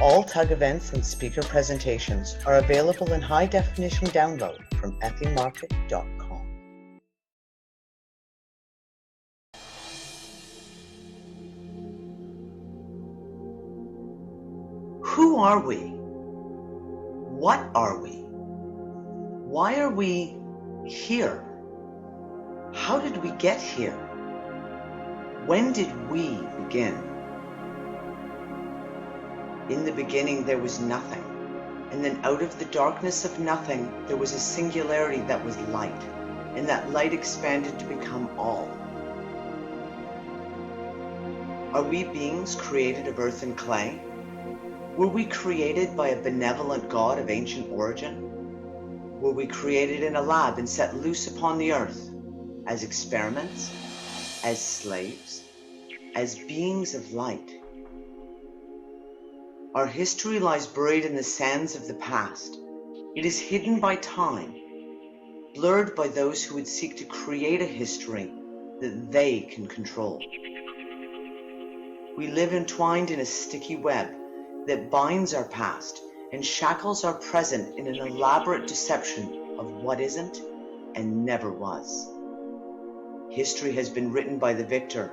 All TUG events and speaker presentations are available in high-definition download from ethymarket.com. Who are we? What are we? Why are we here? How did we get here? When did we begin? In the beginning there was nothing, and then out of the darkness of nothing there was a singularity that was light, and that light expanded to become all. Are we beings created of earth and clay? Were we created by a benevolent God of ancient origin? Were we created in a lab and set loose upon the earth as experiments, as slaves, as beings of light? Our history lies buried in the sands of the past. It is hidden by time, blurred by those who would seek to create a history that they can control. We live entwined in a sticky web that binds our past and shackles our present in an elaborate deception of what isn't and never was. History has been written by the victor,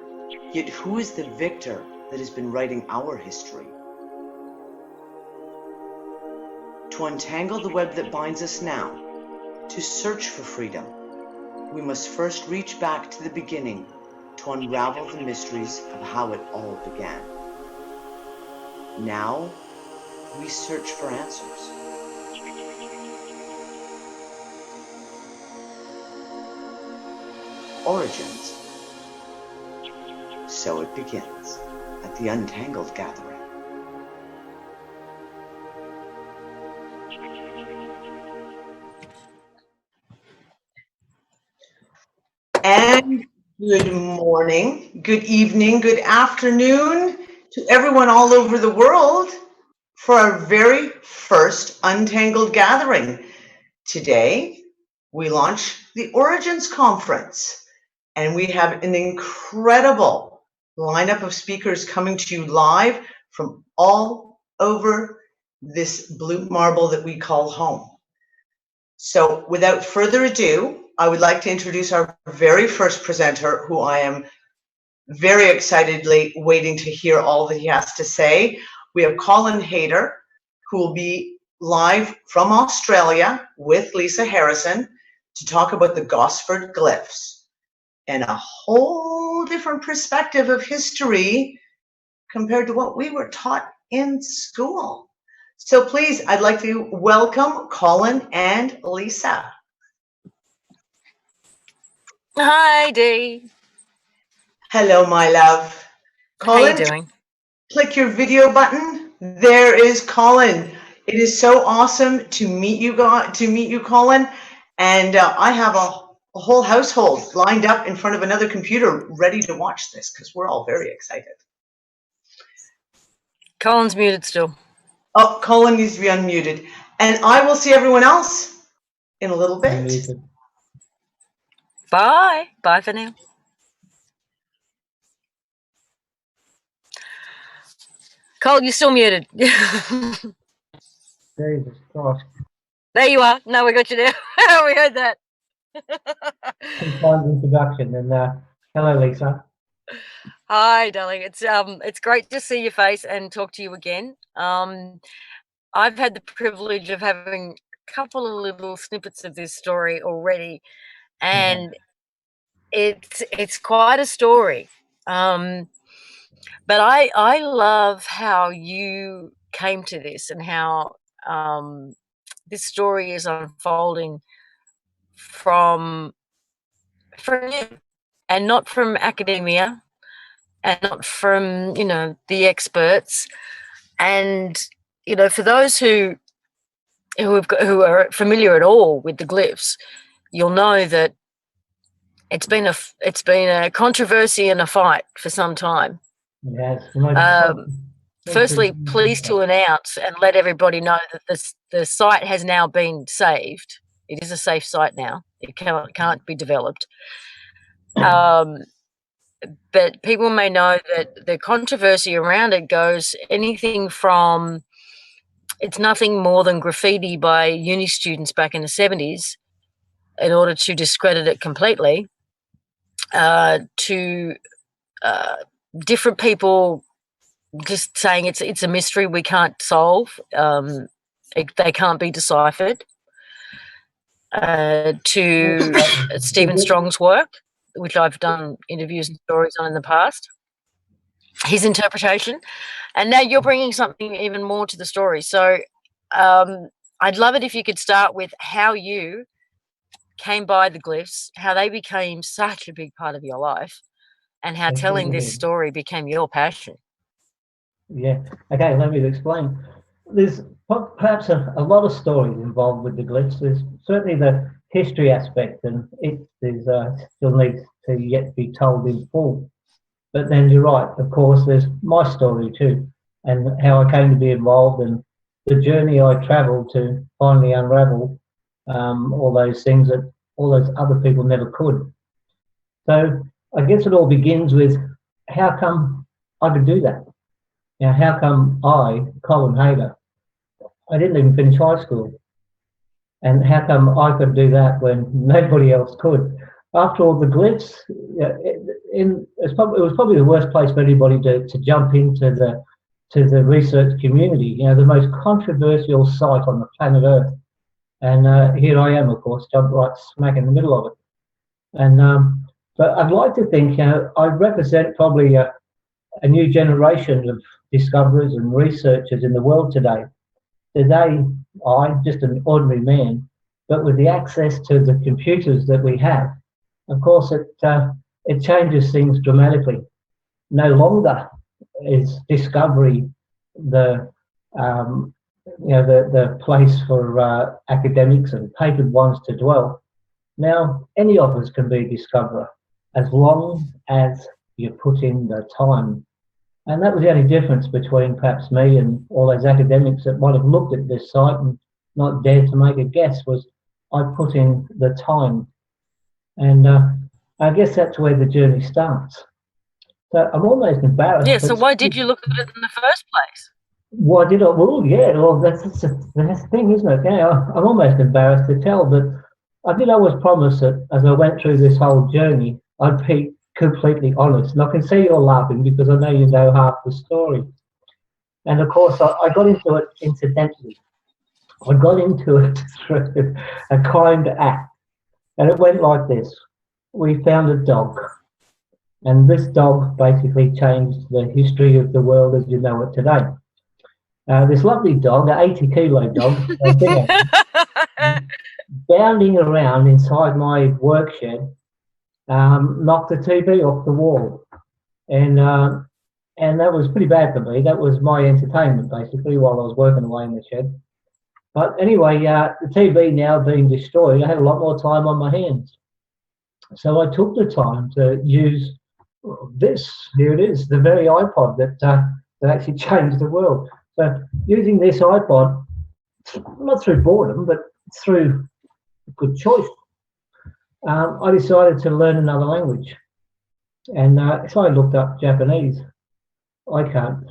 yet who is the victor that has been writing our history? To untangle the web that binds us now, to search for freedom, we must first reach back to the beginning to unravel the mysteries of how it all began. Now, we search for answers. Origins. So it begins at the Untangled gathering. And good morning, good evening, good afternoon to everyone all over the world for our very first Untangled gathering. Today, we launch the Origins Conference, and we have an incredible lineup of speakers coming to you live from all over this blue marble that we call home. So without further ado, I would like to introduce our very first presenter, who I am very excitedly waiting to hear all that he has to say. We have Colin Hayter, who will be live from Australia with Lisa Harrison to talk about the Gosford glyphs and a whole different perspective of history compared to what we were taught in school. So please, I'd like to welcome Colin and Lisa. Hi, Dee. Hello, my love. Colin, how you doing? Click your video button. There is Colin. It is so awesome to meet you, Colin. And I have a whole household lined up in front of another computer ready to watch this because we're all very excited. Colin's muted still. Oh, Colin needs to be unmuted. And I will see everyone else in a little bit. Unmuted. Bye. Bye for now. Colin, you're still muted. Jesus Christ. There you are. No, we got you now. We heard that. Colin's introduction. And hello, Lisa. Hi, darling. It's great to see your face and talk to you again. I've had the privilege of having a couple of little snippets of this story already, and it's quite a story. But I love how you came to this and how this story is unfolding from you and not from academia and not from, the experts. And, for those who are familiar at all with the glyphs, you'll know that it's been a controversy and a fight for some time. Yes. Firstly, pleased to announce and let everybody know that the site has now been saved. It is a safe site now. It can't be developed. But people may know that the controversy around it goes anything from it's nothing more than graffiti by uni students back in the 70s in order to discredit it completely, to different people just saying it's a mystery we can't solve, they can't be deciphered, to Stephen Strong's work, which I've done interviews and stories on in the past, his interpretation, and now you're bringing something even more to the story. So I'd love it if you could start with how you came by the glyphs, how they became such a big part of your life, and how telling this story became your passion. Yeah. Okay, let me explain. There's perhaps a lot of stories involved with the glyphs. There's certainly the history aspect, and it is still needs to yet be told in full. But then you're right, of course, there's my story too, and how I came to be involved, and the journey I travelled to finally unravel all those things that all those other people never could. So I guess it all begins with, how come I could do that? Now, how come I, Colin Hayter, I didn't even finish high school, and how come I could do that when nobody else could? After all, the glyphs, it was probably the worst place for anybody to jump into the research community. You know, the most controversial site on the planet Earth, and here I am, of course, jumped right smack in the middle of it. And but I'd like to think, you know, I represent probably a new generation of discoverers and researchers in the world today. Today, I'm just an ordinary man, but with the access to the computers that we have, of course, it changes things dramatically. No longer is discovery the place for academics and papered ones to dwell. Now, any of us can be a discoverer, as long as you put in the time. And that was the only difference between perhaps me and all those academics that might have looked at this site and not dared to make a guess, was I put in the time. And I guess that's where the journey starts. So I'm almost embarrassed. Yeah, so why did you look at it in the first place? Why did I? Well, yeah, well, that's the thing, isn't it? Yeah, I'm almost embarrassed to tell, but I did always promise that as I went through this whole journey, I'd be completely honest. And I can see you're laughing because I know you know half the story. And of course, I got into it incidentally. I got into it through a kind act. And it went like this. We found a dog. And this dog basically changed the history of the world as you know it today. This lovely dog, an 80-kilo dog, bounding around inside my work shed, knocked the TV off the wall. And that was pretty bad for me. That was my entertainment, basically, while I was working away in the shed. But anyway, the TV now being destroyed, I had a lot more time on my hands. So I took the time to use this. Here it is, the very iPod that actually changed the world. So using this iPod, not through boredom, but through good choice, I decided to learn another language. And so I looked up Japanese. I can't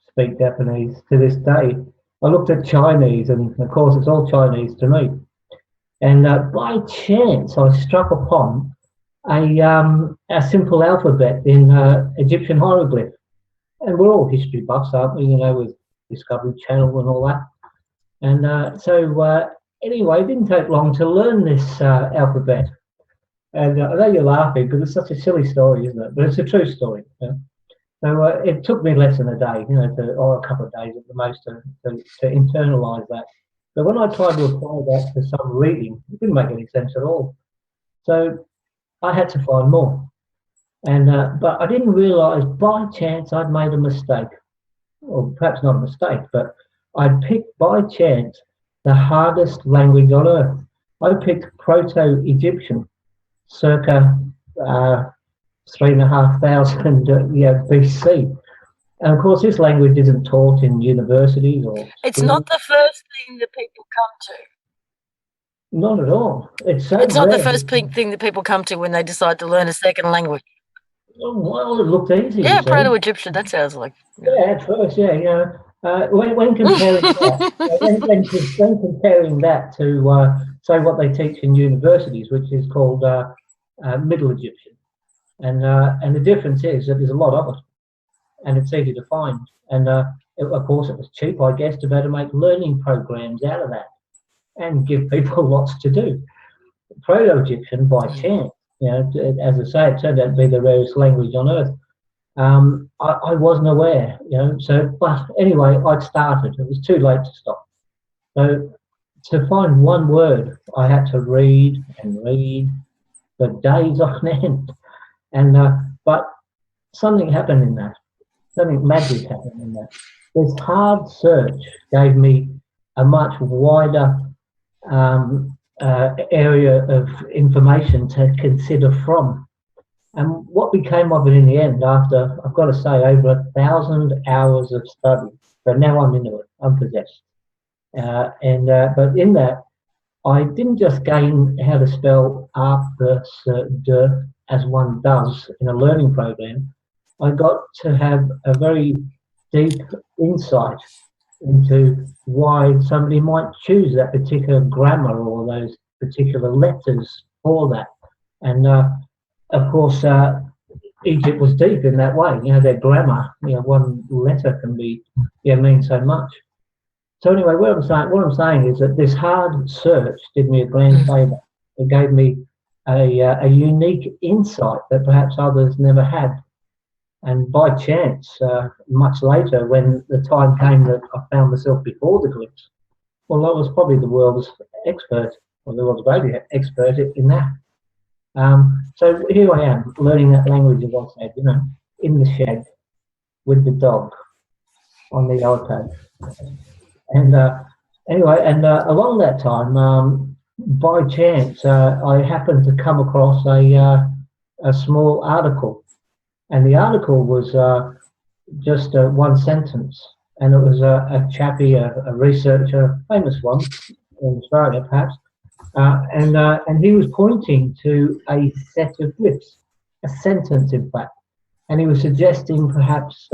speak Japanese to this day. I looked at Chinese, and of course it's all Chinese to me. And by chance, I struck upon a simple alphabet in Egyptian hieroglyph. And we're all history buffs, aren't we? You know, with Discovery Channel and all that. And so anyway, it didn't take long to learn this alphabet. And I know you're laughing because it's such a silly story, isn't it? But it's a true story. You know? So it took me less than a day, you know, or a couple of days at the most to internalise that. But when I tried to apply that to some reading, it didn't make any sense at all. So I had to find more. And but I didn't realise by chance I'd made a mistake. Or perhaps not a mistake, but I'd picked by chance the hardest language on earth. I picked Proto-Egyptian, circa 3,500 BC. And of course, this language isn't taught in universities or. It's not the first thing that people come to. Not at all. It's not the first thing that people come to when they decide to learn a second language. Oh, well, it looked easy. Yeah, Proto-Egyptian. That sounds like. Yeah, at first, yeah, you know. When comparing that, when comparing that to say what they teach in universities, which is called Middle Egyptian, and the difference is that there's a lot of it, and it's easy to find, and of course it was cheap, I guess, to be able to make learning programs out of that and give people lots to do. Proto-Egyptian, by chance, as I say, it turned out to be the rarest language on earth. I wasn't aware, so, but anyway, I'd started. It was too late to stop. So to find one word, I had to read and read for days on end. And, but something happened in that. Something magic happened in that. This hard search gave me a much wider area of information to consider from. And what became of it in the end, after, I've got to say, over 1,000 hours of study, so now I'm into it, I'm possessed. But in that, I didn't just gain how to spell de as one does in a learning program. I got to have a very deep insight into why somebody might choose that particular grammar or those particular letters for that. And of course, Egypt was deep in that way. Their grammar, one letter can be, mean so much. So anyway, what I'm saying is that this hard search did me a grand favour. It gave me a unique insight that perhaps others never had. And by chance, much later, when the time came that I found myself before the glyphs, well, I was probably the world's expert, or the world's greatest expert in that. So here I am, learning that language, as I said, in the shed with the dog on the iPad. And anyway, and along that time, by chance, I happened to come across a small article. And the article was just one sentence. And it was a chappie, a researcher, a famous one in Australia, perhaps. And he was pointing to a set of glyphs, a sentence, in fact. And he was suggesting perhaps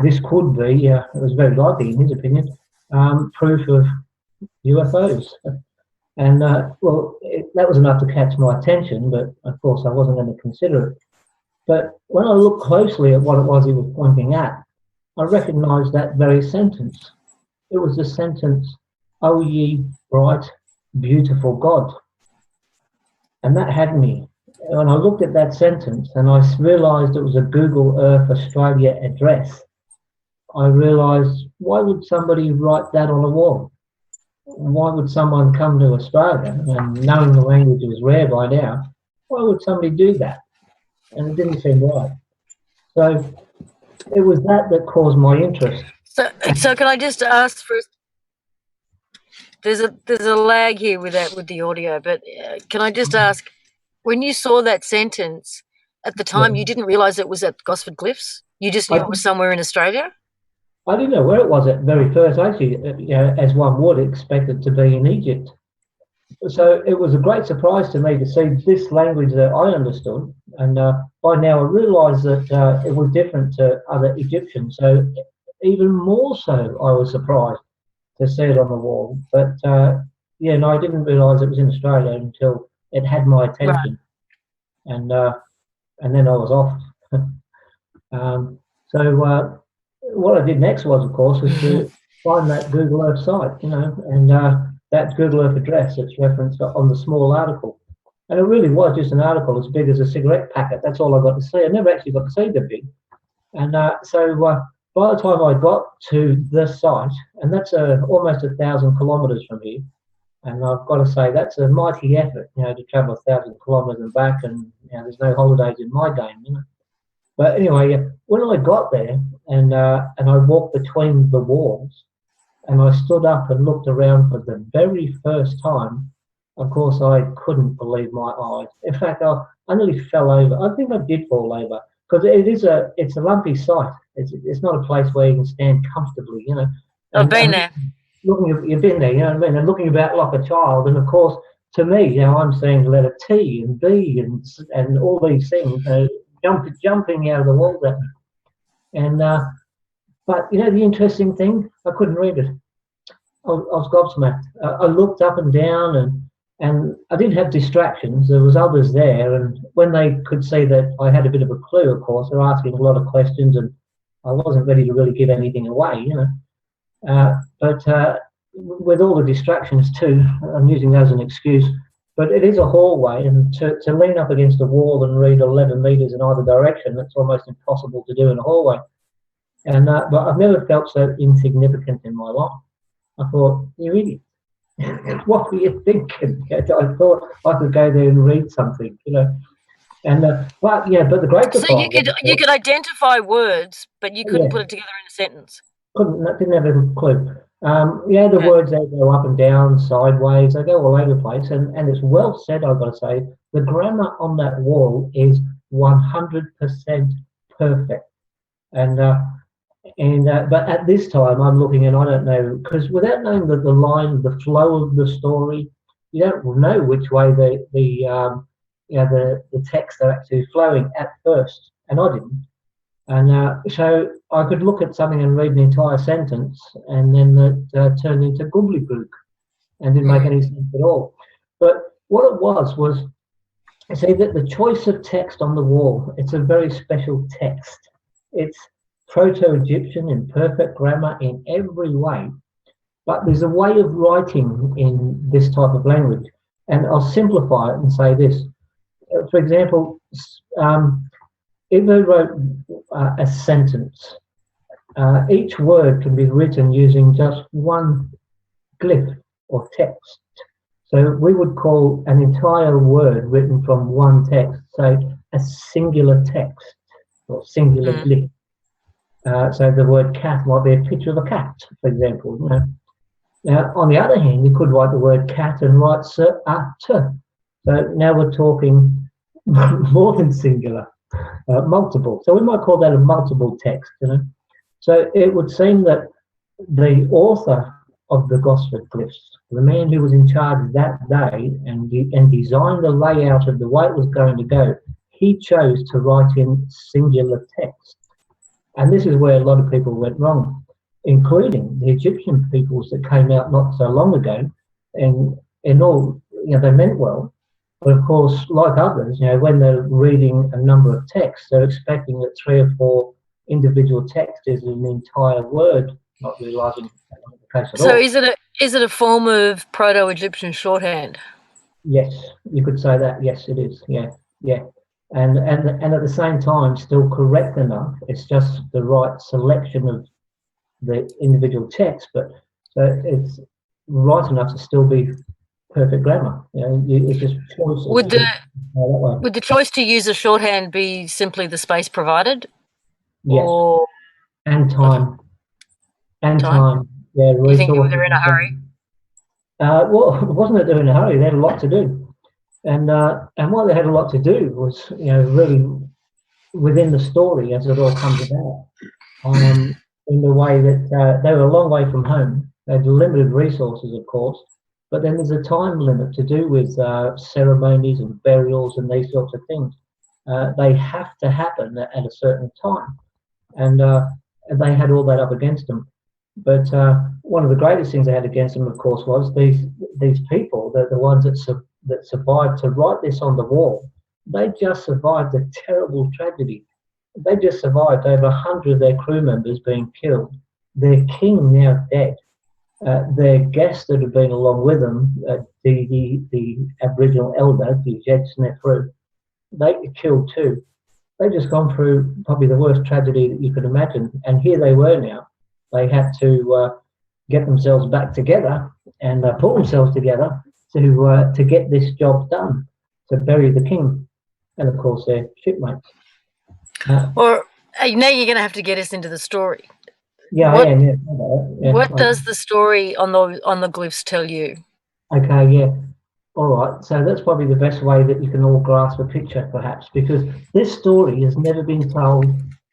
this could be, it was very likely in his opinion, proof of UFOs. And that was enough to catch my attention, but of course I wasn't going to consider it. But when I looked closely at what it was he was pointing at, I recognised that very sentence. It was the sentence, "O ye bright, beautiful God." And that had me. When I looked at that sentence and I realised it was a Google Earth Australia address, I realised, why would somebody write that on a wall? Why would someone come to Australia, and knowing the language was rare by now, why would somebody do that? And it didn't seem right. So it was that caused my interest. So can I just ask first? There's a lag here with the audio, but can I just ask, when you saw that sentence at the time, you didn't realise it was at Gosford Glyphs? You just knew it was somewhere in Australia? I didn't know where it was at very first. Actually, as one would expect it to be in Egypt. So it was a great surprise to me to see this language that I understood, and by now I realised that it was different to other Egyptian. So even more so, I was surprised to see it on the wall. But I didn't realise it was in Australia until it had my attention, right. And then I was off. What I did next was, of course, to find that Google Earth site, and that Google Earth address that's referenced on the small article. And it really was just an article as big as a cigarette packet. That's all I got to see. I never actually got to see the big. And so by the time I got to the site, and that's almost 1,000 kilometres from here, and I've got to say that's a mighty effort, to travel 1,000 kilometres and back, and there's no holidays in my game, But anyway, when I got there and I walked between the walls, and I stood up and looked around for the very first time, of course I couldn't believe my eyes. In fact, I nearly fell over. I think I did fall over, because it's a lumpy site. It's not a place where you can stand comfortably, I've been there. You've been there, and looking about like a child. And of course, to me, I'm seeing the letter T and B and all these things, jumping out of the walls at me. And But you know the interesting thing, I couldn't read it. I was gobsmacked. I looked up and down, and I didn't have distractions. There was others there, and when they could see that I had a bit of a clue, of course, they're asking a lot of questions, and I wasn't ready to really give anything away, you know. But with all the distractions too, I'm using that as an excuse. But it is a hallway, and to lean up against a wall and read 11 meters in either direction, that's almost impossible to do in a hallway. And but I've never felt so insignificant in my life. I thought, you idiot. What were you thinking? I thought I could go there and read something, you know. And but the greater So part you could identify words, but you couldn't yeah, put it together in a sentence. didn't have a clue. The words they go up and down, sideways, they go all over the place, and it's well said. I've got to say, the grammar on that wall is 100% perfect, and but at this time I'm looking and I don't know, because without knowing the line, the flow of the story, you don't know which way the texts are actually flowing at first, and I didn't. And so I could look at something and read an entire sentence, and then it turned into gobbledygook and didn't make any sense at all. But what it was, see, that the choice of text on the wall, it's a very special text. It's Proto-Egyptian in perfect grammar in every way, but there's a way of writing in this type of language, and I'll simplify it and say this. For example, if I wrote a sentence, each word can be written using just one glyph or text. So we would call an entire word written from one text, say, a singular text or singular glyph. So the word cat might be a picture of a cat, for example. You know? Now, on the other hand, you could write the word cat and write t. So now we're talking more than singular, multiple. So we might call that a multiple text, you know. So it would seem that the author of the Gosford glyphs, the man who was in charge that day and designed the layout of the way it was going to go, he chose to write in singular text. And this is where a lot of people went wrong, including the Egyptian peoples that came out not so long ago, and in all, you know, they meant well. But of course, like others, you know, when they're reading a number of texts, they're expecting that 3 or 4 individual texts is an entire word, not realising that's not the case at all. So is it a form of Proto-Egyptian shorthand? Yes, you could say that. Yes, it is. Yeah. And at the same time, still correct enough. It's just the right selection of the individual text, but so it's right enough to still be perfect grammar. You know, it's just choices. Would the choice to use a shorthand be simply the space provided? Yes. Or and time. And time. Yeah. You think they're in a hurry? Well, it wasn't that they're in a hurry. They had a lot to do. And what they had a lot to do was, you know, really within the story as it all comes about, in the way that they were a long way from home. They had limited resources, of course, but then there's a time limit to do with ceremonies and burials and these sorts of things. They have to happen at a certain time, and they had all that up against them. But one of the greatest things they had against them, of course, was these people, the ones that survived to write this on the wall. They just survived a terrible tragedy. They just survived over 100 of their crew members being killed, their king now dead, their guests that had been along with them, the Aboriginal elder, the Jed Snefru, they were killed too. They'd just gone through probably the worst tragedy that you could imagine, and here they were now. They had to get themselves back together and pull themselves together to get this job done, to bury the king and, of course, their shipmates. Now you're going to have to get us into the story. Yeah, I am. Yeah. What does the story on the glyphs tell you? Okay, yeah. All right. So that's probably the best way that you can all grasp a picture, perhaps, because this story has never been told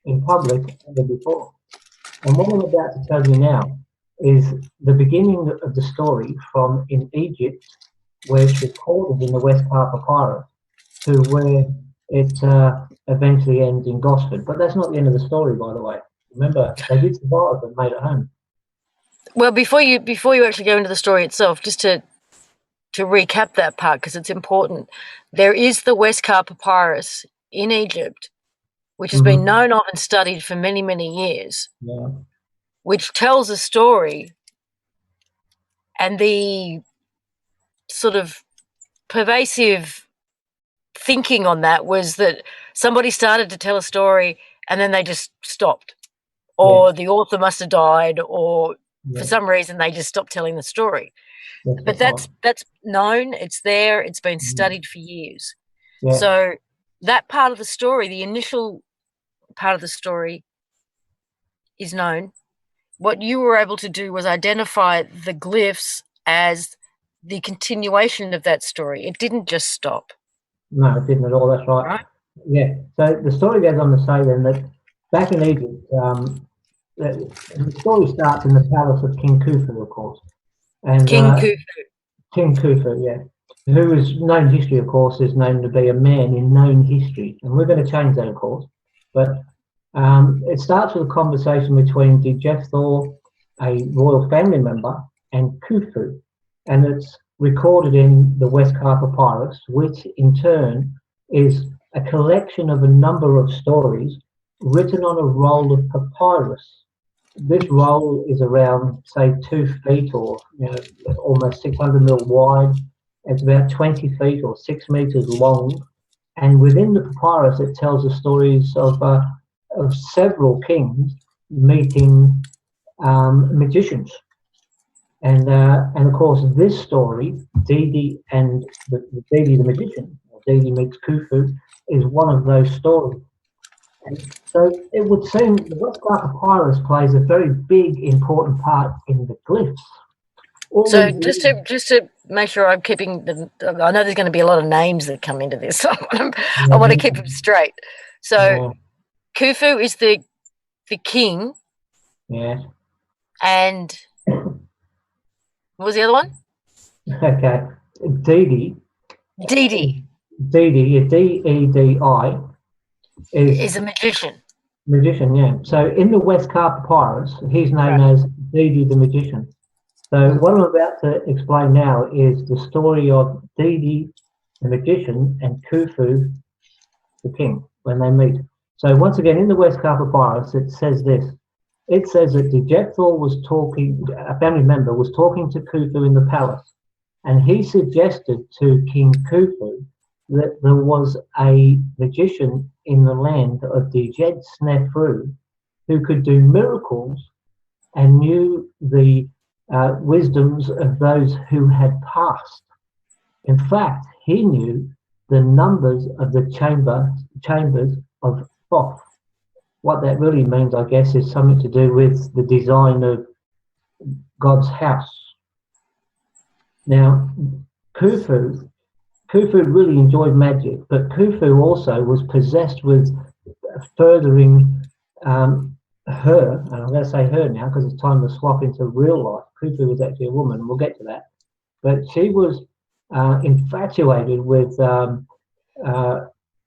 in public ever before. And what I'm about to tell you now is the beginning of the story from in Egypt, where it's recorded in the West Part Papyrus, to where it eventually ends in Gosford. But that's not the end of the story, by the way. Remember, they did survive and made it home. Well, before you actually go into the story itself, just to recap that part, because it's important, there is the Westcar Papyrus in Egypt, which has been known of and studied for many, many years, which tells a story, and the sort of pervasive thinking on that was that somebody started to tell a story and then they just stopped, or the author must have died, or for some reason they just stopped telling the story. But that's known, it's there, it's been studied for years. So that part of the story, the initial part of the story, is known. What you were able to do was identify the glyphs as the continuation of that story. It didn't just stop. No, it didn't at all. That's right. Yeah. So the story goes on to say then that back in Egypt, the story starts in the palace of King Khufu, of course. And King Khufu. King Khufu, yeah. Who is known history, of course, is known to be a man in known history. And we're going to change that, of course. But it starts with a conversation between Djefthor, a royal family member, and Khufu. And it's recorded in the Westcar Papyrus, which in turn is a collection of a number of stories written on a roll of papyrus. This roll is around, say, 2 feet, or almost 600 mil wide. It's about 20 feet or 6 meters long. And within the papyrus, it tells the stories of several kings meeting magicians. And of course, this story, Didi and Didi the magician, or Didi meets Khufu, is one of those stories. And so it would seem the Westcar Papyrus plays a very big, important part in the glyphs. So just to make sure I'm keeping I know there's going to be a lot of names that come into this, so I want to keep them straight. So Khufu is the king. Yeah. And what was the other one? Okay. Didi. Didi, D-E-D-I, is a magician. Magician, yeah. So in the Westcar Papyrus, he's known as Didi the magician. So what I'm about to explain now is the story of Didi the magician and Khufu the king when they meet. So once again, in the Westcar Papyrus, it says this. It says that Djefthor was talking, a family member was talking to Khufu in the palace, and he suggested to King Khufu that there was a magician in the land of Djed Snefru who could do miracles and knew the wisdoms of those who had passed. In fact, he knew the numbers of the chambers of Thoth. What that really means, I guess, is something to do with the design of God's house. Now, Khufu really enjoyed magic, but Khufu also was possessed with furthering her, and I'm going to say her now because it's time to swap into real life. Khufu was actually a woman, we'll get to that. But she was infatuated with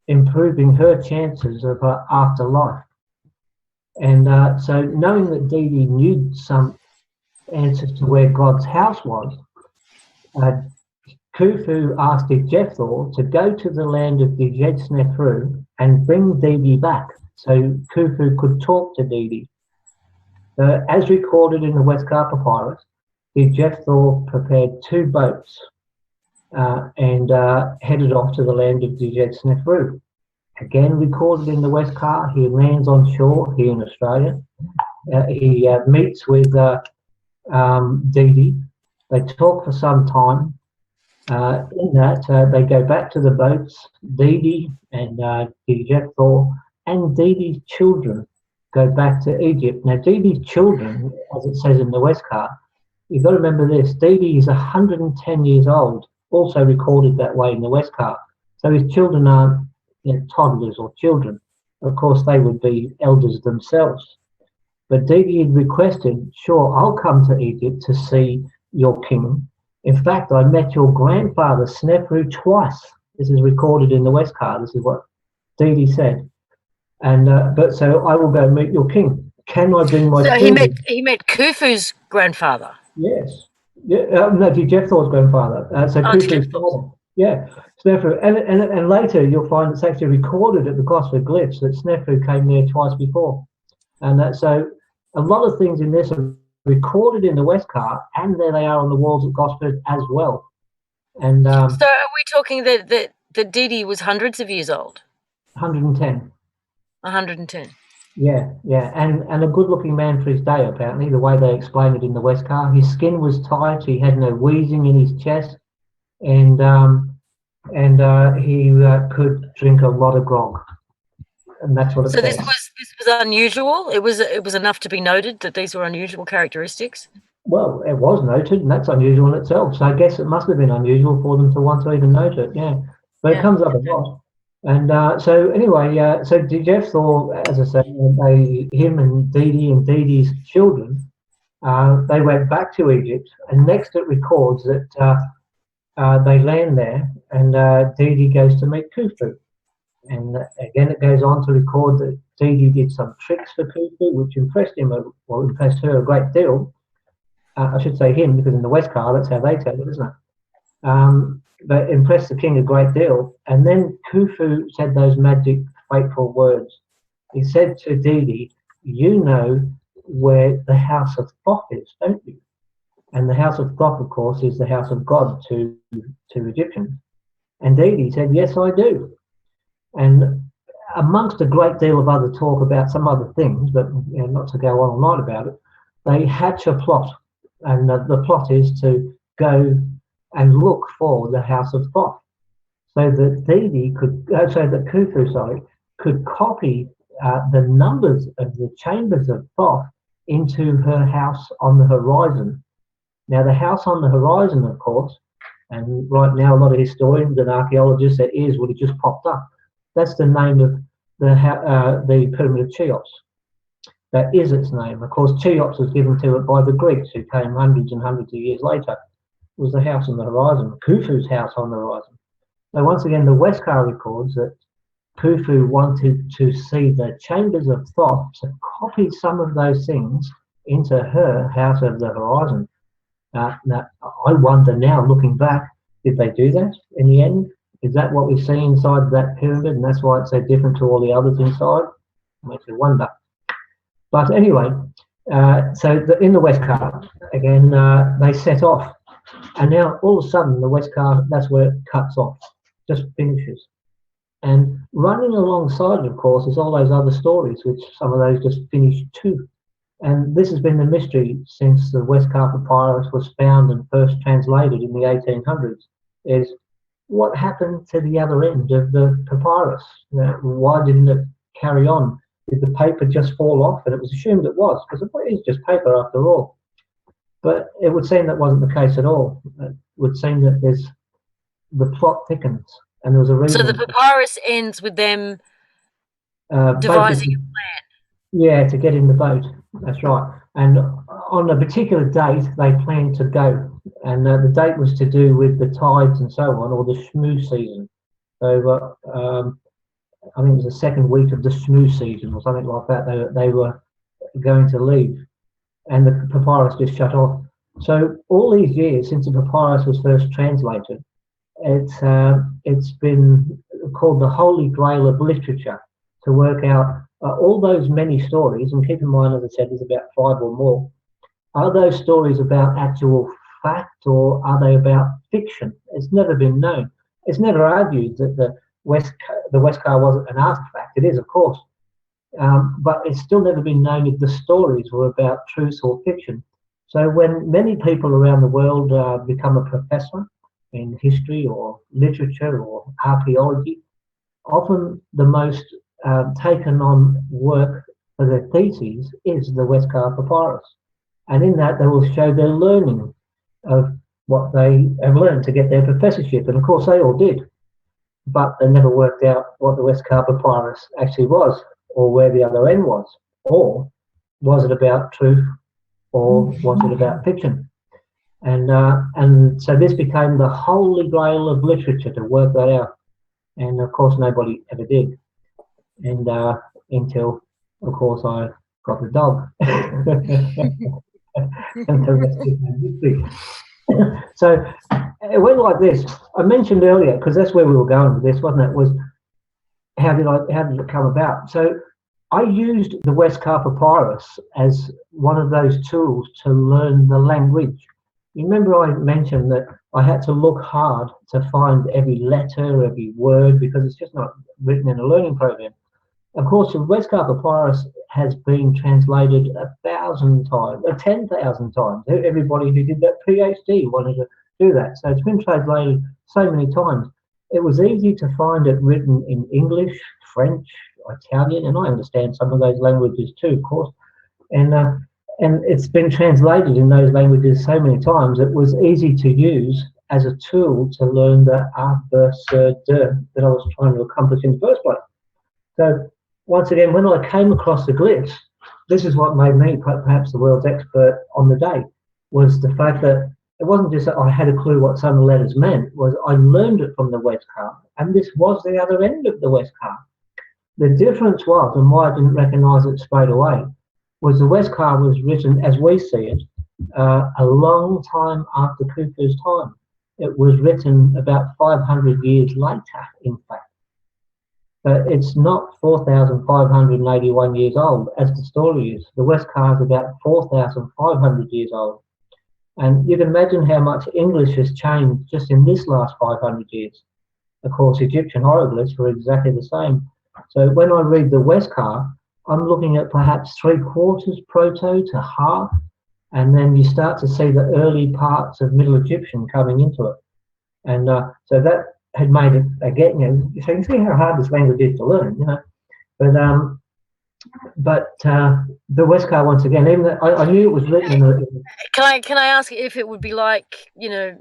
improving her chances of her afterlife. And so knowing that Didi knew some answers to where God's house was, Khufu asked Djefthor to go to the land of Djed Snefru and bring Didi back so Khufu could talk to Didi. As recorded in the Westcar Papyrus, Djefthor prepared 2 boats and headed off to the land of Djed Snefru. Again recorded in the Westcar, he lands on shore here in Australia. He meets with Didi. They talk for some time. In that, they go back to the boats. Didi and Djefthor and Didi's children go back to Egypt. Now, Didi's children, as it says in the Westcar, you've got to remember this, Didi is 110 years old, also recorded that way in the Westcar. So his children aren't toddlers or children. Of course, they would be elders themselves. But Didi had requested, sure, I'll come to Egypt to see your king. In fact, I met your grandfather, Snefru, twice. This is recorded in the Westcar. This is what Didi said. And but so I will go meet your king. can I bring my So children? he met Khufu's grandfather. Yes. Yeah, no, Jephthah's grandfather. So Oh, it's Khufu's Jephthah's. father. Yeah, Snefru. And later you'll find it's actually recorded at the Gosford Glyphs that Snefru came there twice before. And so a lot of things in this are recorded in the Westcar, and there they are on the walls at Gosford as well. And So are we talking that Didi was hundreds of years old? 110. 110. Yeah, and a good-looking man for his day, apparently, the way they explain it in the Westcar. His skin was tight, he had no wheezing in his chest, and he could drink a lot of grog, and that's what it So says. this was unusual. It was enough to be noted that these were unusual characteristics. Well, it was noted, and that's unusual in itself. So I guess it must have been unusual for them to want to even note it. Yeah, but it comes up a lot. And so anyway, so Jephthah, as I said, him and Didi's children, they went back to Egypt, and next it records that they land there, and Didi goes to meet Khufu. And again, it goes on to record that Didi did some tricks for Khufu, which impressed him, or impressed her a great deal. I should say him, because in the Westcar, that's how they tell it, isn't it? But impressed the king a great deal. And then Khufu said those magic, fateful words. He said to Didi, you know where the house of Thoth is, don't you? And the house of Thoth, of course, is the house of God to Egyptians. And Didi said, yes, I do. And amongst a great deal of other talk about some other things, but not to go on all night about it, they hatch a plot. And the plot is to go and look for the house of Thoth, so that Khufu, could copy the numbers of the chambers of Thoth into her house on the horizon. Now, the house on the horizon, of course, and right now a lot of historians and archaeologists, their ears would have just popped up. That's the name of the pyramid of Cheops. That is its name. Of course, Cheops was given to it by the Greeks, who came hundreds and hundreds of years later. It was the house on the horizon, Khufu's house on the horizon. So once again, the Westcar records that Khufu wanted to see the chambers of Thoth to copy some of those things into her house of the horizon. Now, I wonder now, looking back, did they do that in the end? Is that what we see inside that pyramid, and that's why it's so different to all the others inside? Makes me wonder. But anyway, in the Westcar, again, they set off. And now, all of a sudden, the Westcar, that's where it cuts off, just finishes. And running alongside, of course, is all those other stories, which some of those just finished too. And this has been the mystery since the Westcar papyrus was found and first translated in the 1800s, is what happened to the other end of the papyrus? Why didn't it carry on? Did the paper just fall off? And it was assumed it was, because it is just paper after all. But it would seem that wasn't the case at all. It would seem that the plot thickens, and there was a reason. So the papyrus ends with them devising a plan. Yeah, to get in the boat. That's right. And on a particular date, they planned to go. And the date was to do with the tides and so on, or the shmoo season. So I think it was the second week of the shmoo season or something like that. They were going to leave, and the papyrus just shut off. So all these years since the papyrus was first translated, it's been called the Holy Grail of literature, to work out all those many stories. And keep in mind, as I said, there's about 5 or more. Are those stories about actual fact, or are they about fiction? It's never been known. It's never argued that the Westcar wasn't an artifact. It is, of course. But it's still never been known if the stories were about truth or fiction. So when many people around the world become a professor in history or literature or archaeology, often the most taken on work for their theses is the Westcar papyrus. And in that, they will show their learning of what they have learned to get their professorship. And of course, they all did. But they never worked out what the Westcar papyrus actually was, or where the other end was. Or was it about truth, or was it about fiction? And so this became the holy grail of literature, to work that out. And of course, nobody ever did. And until, of course, I got the dog. And the rest is history. So it went like this. I mentioned earlier, because that's where we were going with this, wasn't it? Was how did it come about? So I used the Westcar Papyrus as one of those tools to learn the language. You remember I mentioned that I had to look hard to find every letter, every word, because it's just not written in a learning program. Of course, the Westcar Papyrus has been translated 1,000 times, 10,000 times. Everybody who did that PhD wanted to do that. So it's been translated so many times. It was easy to find it written in English, French, Italian, and I understand some of those languages too, of course. And it's been translated in those languages so many times, it was easy to use as a tool to learn the A, B, C, D that I was trying to accomplish in the first place. So once again, when I came across the glyphs, this is what made me perhaps the world's expert on the day, was the fact that it wasn't just that I had a clue what some of the letters meant, was I learned it from the Westcar, and this was the other end of the Westcar. The difference was, and why I didn't recognise it straight away, was the Westcar was written, as we see it, a long time after Khufu's time. It was written about 500 years later, in fact. But it's not 4,581 years old, as the story is. The Westcar is about 4,500 years old. And you can imagine how much English has changed just in this last 500 years. Of course, Egyptian hieroglyphs were exactly the same. So when I read the Westcar, I'm looking at perhaps 3/4 proto to half, and then you start to see the early parts of Middle Egyptian coming into it. And so that had made it, again, you know, so you can see how hard this language is to learn, you know. But the Westcar, once again, even though I knew it was written in a... Can I ask if it would be like, you know,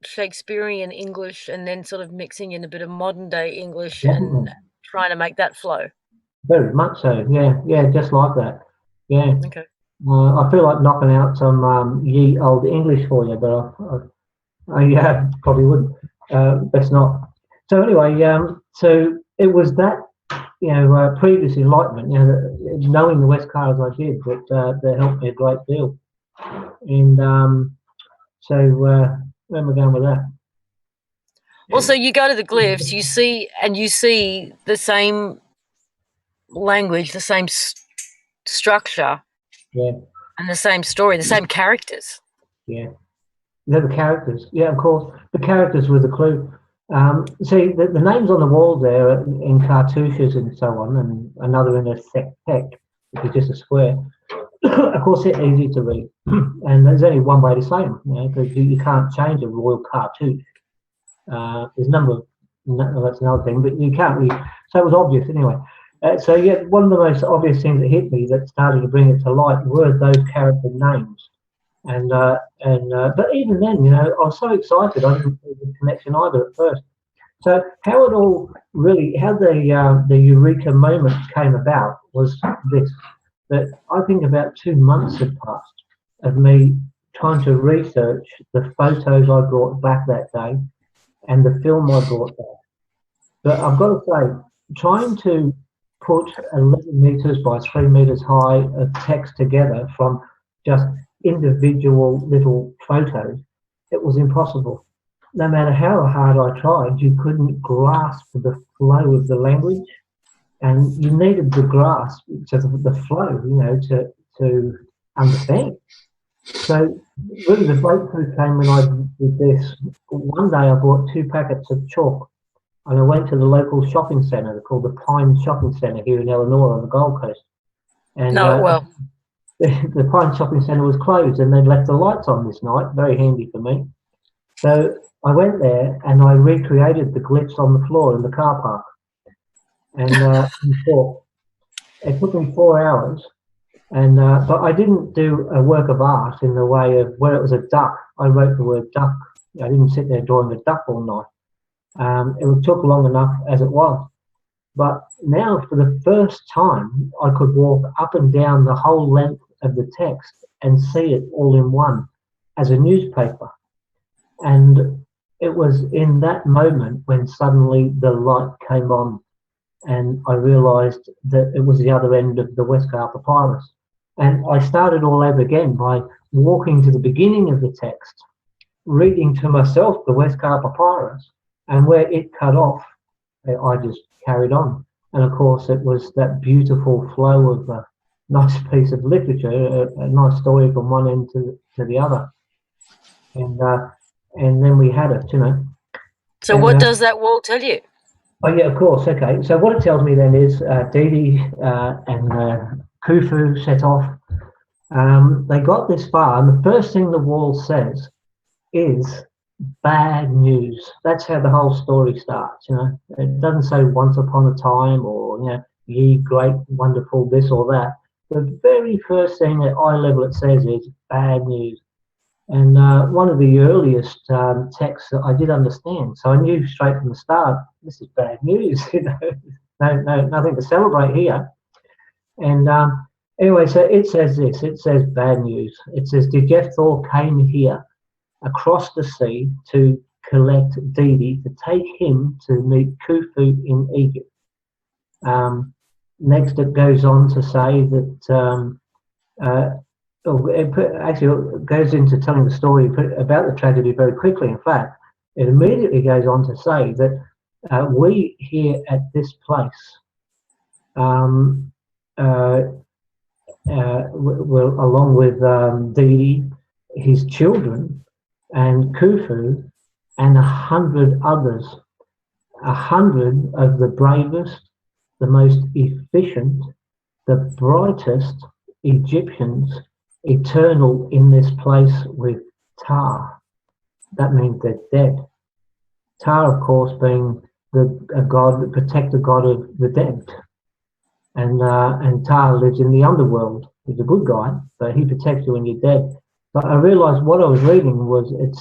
Shakespearean English and then sort of mixing in a bit of modern day English and trying to make that flow? Very much so, yeah, just like that, yeah. Okay. I feel like knocking out some ye old English for you, but I probably wouldn't. Best not. So anyway, so it was that, you know, previous enlightenment, you know, knowing the Westcar as I did, that helped me a great deal. And so where am I going with that? Well, so you go to the glyphs, you see the same language, the same structure, yeah, and the same story, the same characters. Yeah. They're the characters. Yeah, of course. The characters were the clue. See, the names on the wall there in cartouches and so on, and another in a sec, which is just a square. Of course, they're easy to read. And there's only one way to say them, you know, because you can't change a royal cartouche. There's a number of, no, that's another thing, but you can't really, so it was obvious anyway. So yeah, one of the most obvious things that hit me that started to bring it to light were those character names. But even then, you know, I was so excited I didn't see the connection either at first. So how it all really, how the eureka moment came about was this, that I think about 2 months had passed of me trying to research the photos I brought back that day and the film I brought back. But I've got to say, trying to put 11 meters by 3 meters high of text together from just individual little photos, it was impossible. No matter how hard I tried, you couldn't grasp the flow of the language, and you needed the grasp to the flow, you know, to understand. So really the breakthrough came when I did this. One day I bought 2 packets of chalk and I went to the local shopping centre called the Pine Shopping Centre here in Elanora on the Gold Coast. And the Pine Shopping Centre was closed and they'd left the lights on this night, very handy for me. So I went there and I recreated the glyphs on the floor in the car park. And it took me 4 hours, and but I didn't do a work of art in the way of where it was a duck. I wrote the word duck. I didn't sit there drawing a duck all night. It took long enough as it was. But now, for the first time, I could walk up and down the whole length of the text and see it all in one as a newspaper. And it was in that moment when suddenly the light came on and I realised that it was the other end of the Westcar Papyrus. And I started all over again by walking to the beginning of the text, reading to myself the Westcar Papyrus, and where it cut off, I just carried on. And of course, it was that beautiful flow of a nice piece of literature, a nice story from one end to the other. And then we had it, you know. So And, what does that wall tell you? Oh yeah, of course. Okay. So what it tells me then is Didi and Khufu set off. They got this far, and the first thing the wall says is bad news. That's how the whole story starts. You know, it doesn't say once upon a time or, you know, ye great wonderful this or that. The very first thing at eye level it says is bad news. And one of the earliest texts that I did understand, so I knew straight from the start, this is bad news. You know, nothing to celebrate here. And anyway, so it says this. It says bad news. It says Dejethor came here across the sea to collect Didi to take him to meet Khufu in Egypt. Next, it goes on to say that. It goes into telling the story about the tragedy very quickly. In fact, it immediately goes on to say that we here at this place will, along with Didi, his children, and Khufu, and 100 others, 100 of the bravest, the most efficient, the brightest Egyptians, eternal in this place with Tar. That means they're dead. Tar, of course, being a god, the protector god of the dead. And Tar lives in the underworld. He's a good guy, but he protects you when you're dead. But I realised what I was reading was it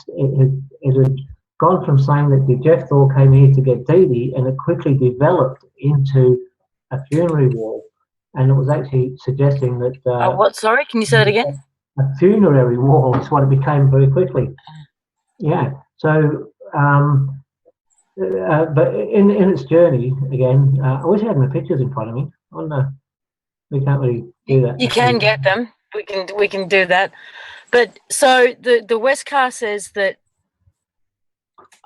had gone from saying that Dejethor came here to get Didi, and it quickly developed into a funerary wall. And it was actually suggesting that... what? Sorry, can you say that again? A funerary wall is what it became very quickly. Yeah. So, but in its journey, again, I wish I had my pictures in front of me. Oh no, we can't really do that. You can get them. We can do that. But so the Westcar says that,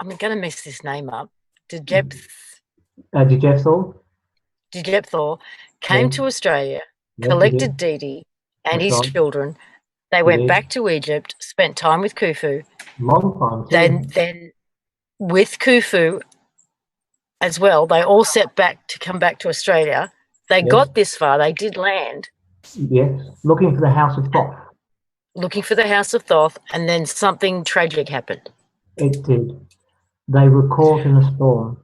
I'm going to mess this name up. Dejethor came to Australia, collected Didi and his children. They went back to Egypt, spent time with Khufu. Long time. Then with Khufu as well, they all set back to come back to Australia. They got this far. They did land. Yes, looking for the House of Thoth. Looking for the House of Thoth, and then something tragic happened. It did. They were caught in a storm.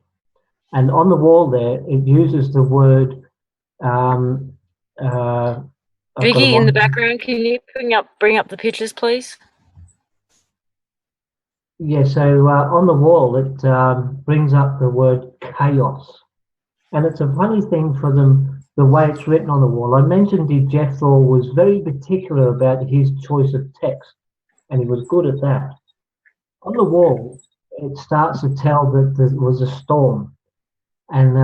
And on the wall there, it uses the word... Vicky, in the background, can you bring up the pictures, please? Yeah, so on the wall, it brings up the word chaos. And it's a funny thing for them, the way it's written on the wall. I mentioned Dejethor was very particular about his choice of text, and he was good at that. On the wall, it starts to tell that there was a storm. And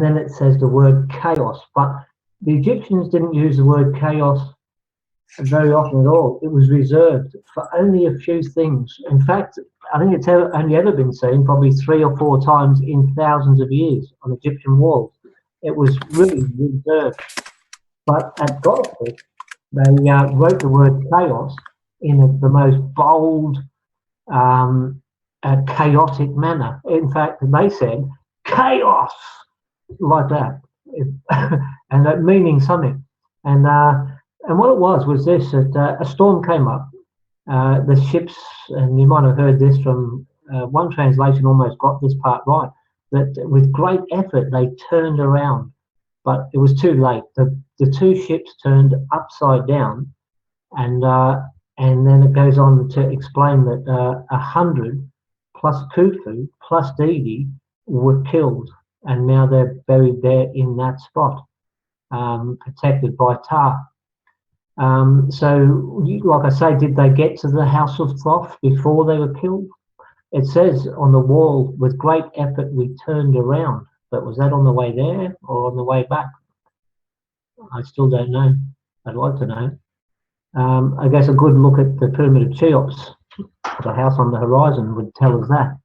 then it says the word chaos. But the Egyptians didn't use the word chaos very often at all. It was reserved for only a few things. In fact, I think it's only ever been seen probably 3 or 4 times in thousands of years on Egyptian walls. It was really reserved. But at Gothic, they wrote the word chaos in the most bold, chaotic manner. In fact, they said, chaos, like that, and that meaning something. And what it was this, that a storm came up. The ships, and you might have heard this from one translation almost got this part right, that with great effort they turned around, but it was too late. The 2 ships turned upside down, and then it goes on to explain that 100 plus Khufu plus Didi were killed, and now they're buried there in that spot, protected by Tar. So, like I say, did they get to the House of Thoth before they were killed? It says on the wall, with great effort we turned around. But was that on the way there or on the way back? I still don't know. I'd like to know. I guess a good look at the pyramid of Cheops, the house on the horizon, would tell us that.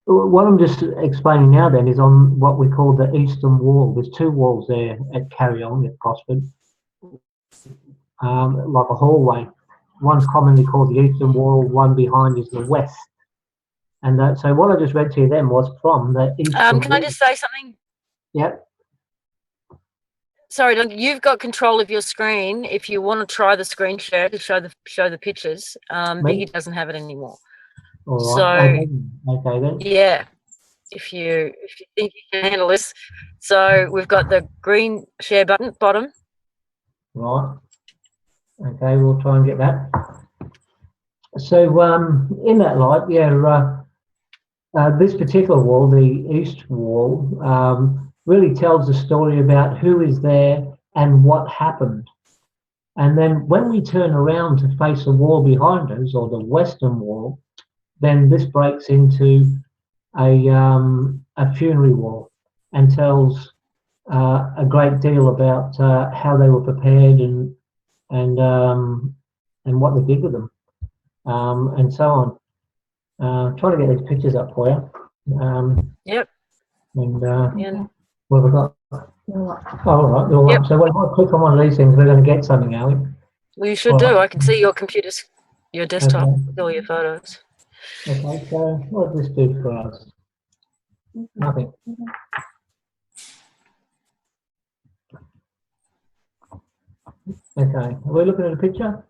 What I'm just explaining now then is on what we call the eastern wall. There's two walls there at Carryong, at Gosford, like a hallway. One's commonly called the eastern wall, one behind is the west. And so what I just read to you then was from the eastern Can wall. I just say something? Yep. Sorry, you've got control of your screen. If you want to try the screen share to show the pictures, Biggie doesn't have it anymore. All So right. Okay then. yeah, if you think you can handle this, so we've got the green share button bottom. Right. Okay, we'll try and get that. So in that light, this particular wall, the east wall, really tells a story about who is there and what happened. And then when we turn around to face the wall behind us, or the western wall, then this breaks into a funerary wall and tells a great deal about how they were prepared and what they did with them, and so on. Trying to get these pictures up for you. Yep. And what have we got? Oh, all right. All Yep. right. So when I click on one of these things, we're going to get something, are we? Well, you should All do. right. I can see your computers, your desktop Okay. with all your photos. Okay. So what does this do for us? Nothing. Okay. Are we looking at a picture?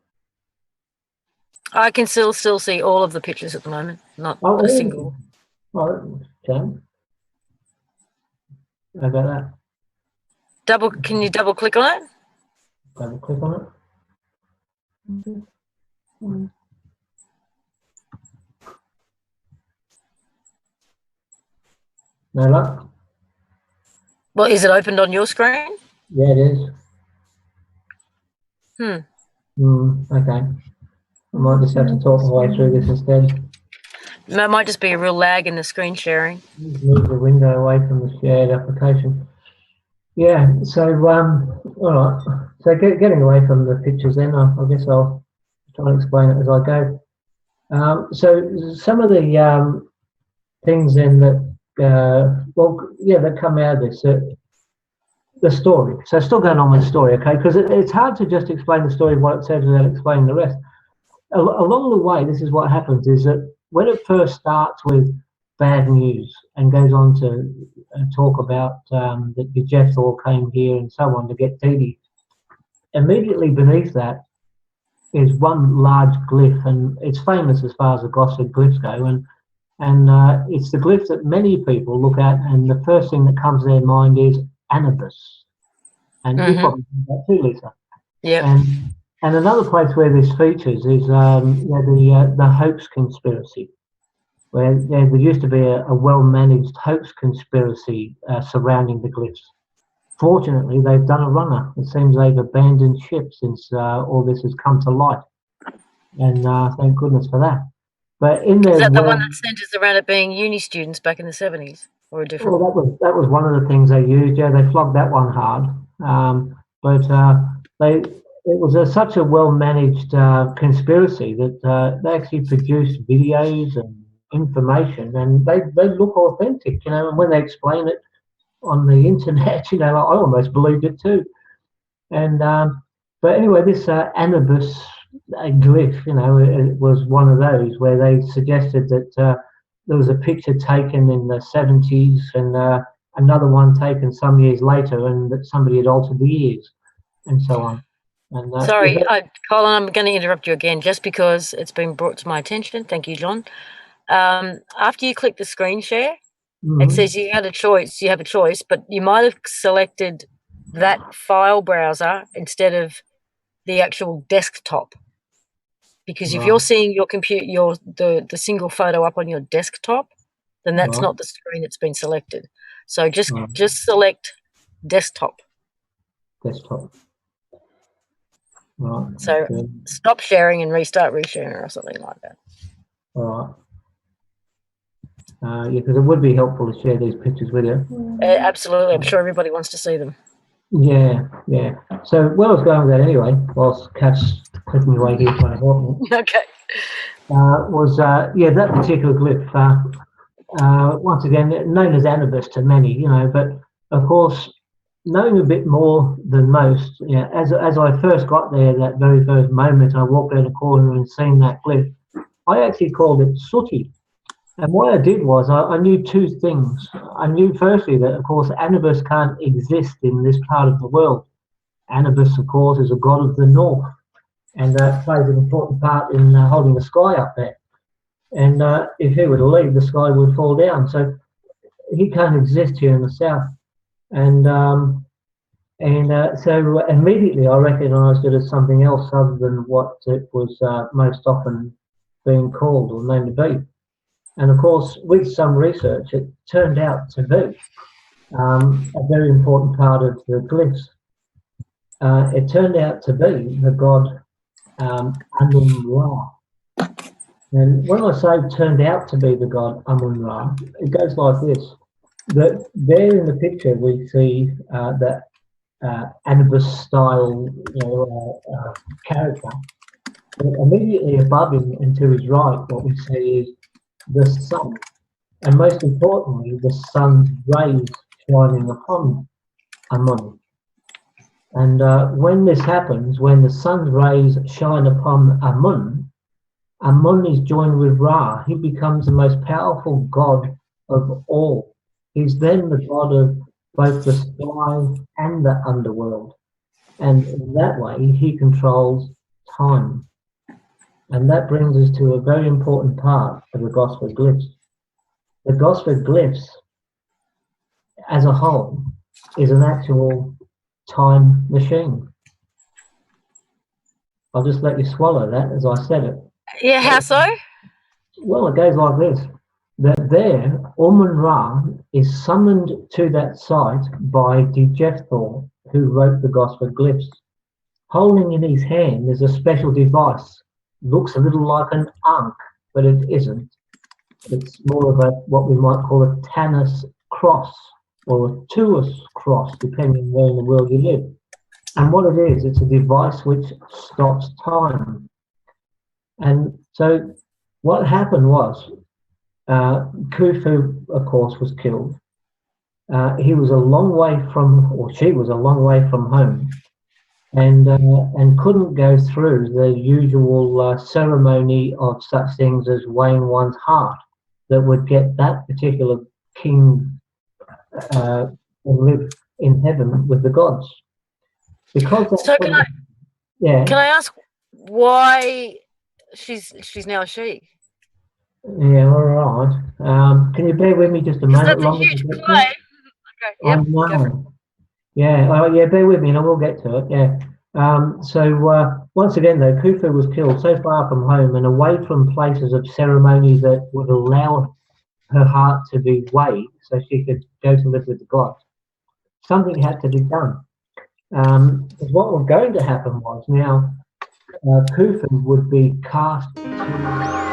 I can still see all of the pictures at the moment, not a single. Oh, okay. How about that? Can you double click on it? Double click on it. No luck? Well, is it opened on your screen? Yeah, it is. Okay. I might just have to talk my way through this instead. That might just be a real lag in the screen sharing. Move the window away from the shared application. Yeah, so, all right. So getting away from the pictures then, I guess I'll try and explain it as I go. So some of the things then that, that come out of this, the story. So still going on with the story, okay? Because it's hard to just explain the story of what it says without explaining the rest. Along the way, this is what happens, is that when it first starts with bad news and goes on to talk about that the Jethor came here and so on to get Dee Dee, immediately beneath that is one large glyph, and it's famous as far as the Gosford glyphs go, and it's the glyph that many people look at, and the first thing that comes to their mind is Anubis. And you probably know that too, Lisa. Yeah. And another place where this features is the hoax conspiracy, where there used to be a well-managed hoax conspiracy surrounding the glyphs. Fortunately, they've done a runner. It seems they've abandoned ship since all this has come to light, and thank goodness for that. But in there, is that the one that centres around it being uni students back in the 70s, or a different? Well, that was one of the things they used. Yeah, they flogged that one hard, but it was such a well-managed conspiracy that they actually produced videos and information, and they look authentic, you know. And when they explain it on the internet, you know, I almost believed it too. And but anyway, this Anubis glyph, you know, it was one of those where they suggested that there was a picture taken in the 70s and another one taken some years later, and that somebody had altered the years and so on. And, Sorry, Colin, I'm going to interrupt you again just because it's been brought to my attention. Thank you, John. After you click the screen share, it says you have a choice, but you might have selected that file browser instead of the actual desktop. Because if you're seeing your computer, the single photo up on your desktop, then that's not the screen that's been selected. So just select desktop. Desktop. Right. So stop sharing and restart resharing or something like that. All right. Yeah, because it would be helpful to share these pictures with you. Absolutely. I'm sure everybody wants to see them. Yeah, yeah. So where I was going with that anyway, whilst Kat's clicking away here trying to help me, Okay. was yeah, that particular glyph. Once again, known as Anubis to many, you know, but of course, knowing a bit more than most, yeah, as I first got there, that very first moment, I walked around the corner and seen that glyph, I actually called it sooty. And what I did was I knew two things. I knew firstly that, of course, Anubis can't exist in this part of the world. Anubis, of course, is a god of the north, and plays an important part in holding the sky up there. And if he were to leave, the sky would fall down. So he can't exist here in the south. And so immediately I recognised it as something else other than what it was most often being called or known to be. And of course, with some research, it turned out to be a very important part of the glyphs. It turned out to be the god Amun-Ra. And when I say turned out to be the god Amun-Ra, it goes like this. That there in the picture we see that Anubis style, you know, character. But immediately above him and to his right, what we see is the sun, and most importantly, the sun's rays shining upon Amun. And when this happens, when the sun's rays shine upon Amun, Amun is joined with Ra. He becomes the most powerful god of all. He's then the god of both the sky and the underworld. And in that way, he controls time. And that brings us to a very important part of the Gosford glyphs. The Gosford glyphs, as a whole, is an actual time machine. I'll just let you swallow that as I said it. Yeah, how so? Well, it goes like this. That there, Amun-Ra is summoned to that site by Djefthor, who wrote the Gosford glyphs. Holding in his hand is a special device. Looks a little like an ankh, but it isn't. It's more of a what we might call a Tanis cross or a Tuus cross, depending on where in the world you live. And what it is, it's a device which stops time. And so what happened was Khufu, of course, was killed. He was a long way from, or she was a long way from home, and couldn't go through the usual ceremony of such things as weighing one's heart that would get that particular king and live in heaven with the gods. Because So yeah, can I ask why she's now a she? yeah, all right. Can you bear with me just a Because moment that's a longer to huge get to claim. it? Okay, I yep, go for it. know. Yeah, yeah, bear with me and I will get to it. Yeah. So once again, though, Khufu was killed so far from home and away from places of ceremony that would allow her heart to be weighed so she could go to live with the gods. Something had to be done. Because what was going to happen was now Khufu would be cast to.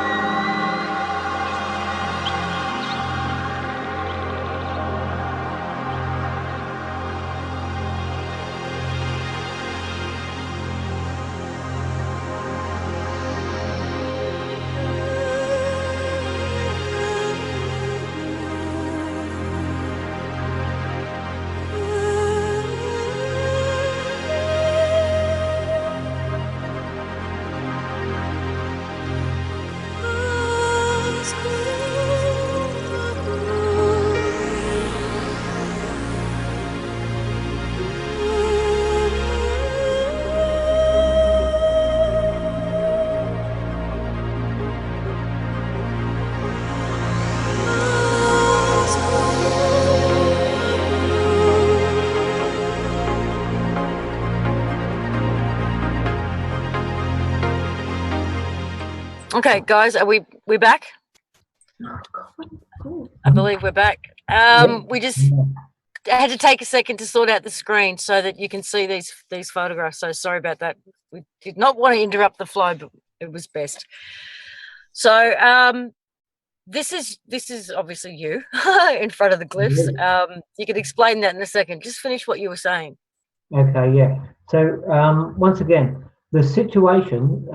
Okay, guys, are we back? I believe we're back. We just had to take a second to sort out the screen so that you can see these photographs. So sorry about that. We did not want to interrupt the flow, but it was best. So this is obviously you in front of the glyphs. You can explain that in a second. Just finish what you were saying. Okay, yeah. So once again, the situation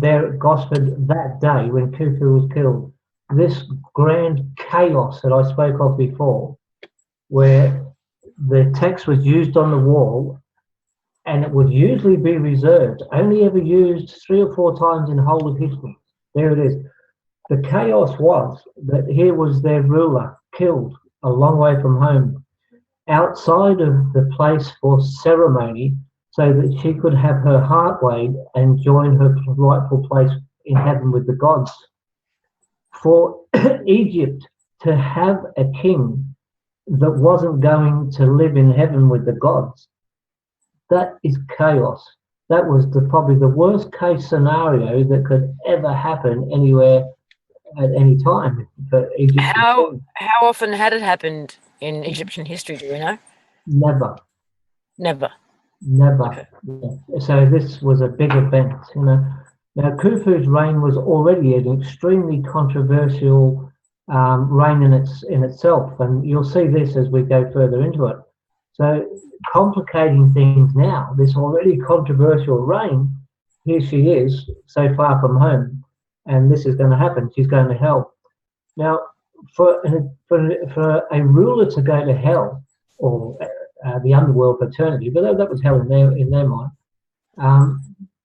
there at Gosford that day when Khufu was killed, this grand chaos that I spoke of before, where the text was used on the wall and it would usually be reserved, only ever used 3 or 4 times in the whole of history. There it is. The chaos was that here was their ruler killed a long way from home, outside of the place for ceremony, so that she could have her heart weighed and join her rightful place in heaven with the gods. For Egypt to have a king that wasn't going to live in heaven with the gods, that is chaos. That was probably the worst case scenario that could ever happen anywhere at any time for Egypt to change. How often had it happened in Egyptian history? Do we know? Never, Never. never. Okay. Yeah. So this was a big event, you know. Now Khufu's reign was already an extremely controversial reign in itself, and you'll see this as we go further into it. So complicating things now, this already controversial reign, here she is, so far from home, and this is going to happen. She's going to hell. Now, for a ruler to go to hell or the underworld for eternity, but that was hell in their mind.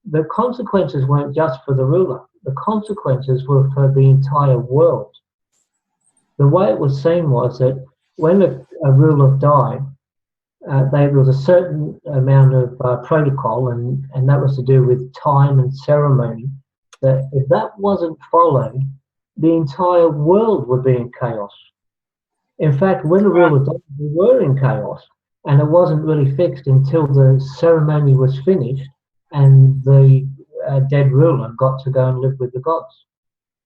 The consequences weren't just for the ruler; the consequences were for the entire world. The way it was seen was that when a ruler died, there was a certain amount of protocol, and that was to do with time and ceremony. That if that wasn't followed, the entire world would be in chaos. In fact, when the ruler died, we were in chaos, and it wasn't really fixed until the ceremony was finished and the dead ruler got to go and live with the gods.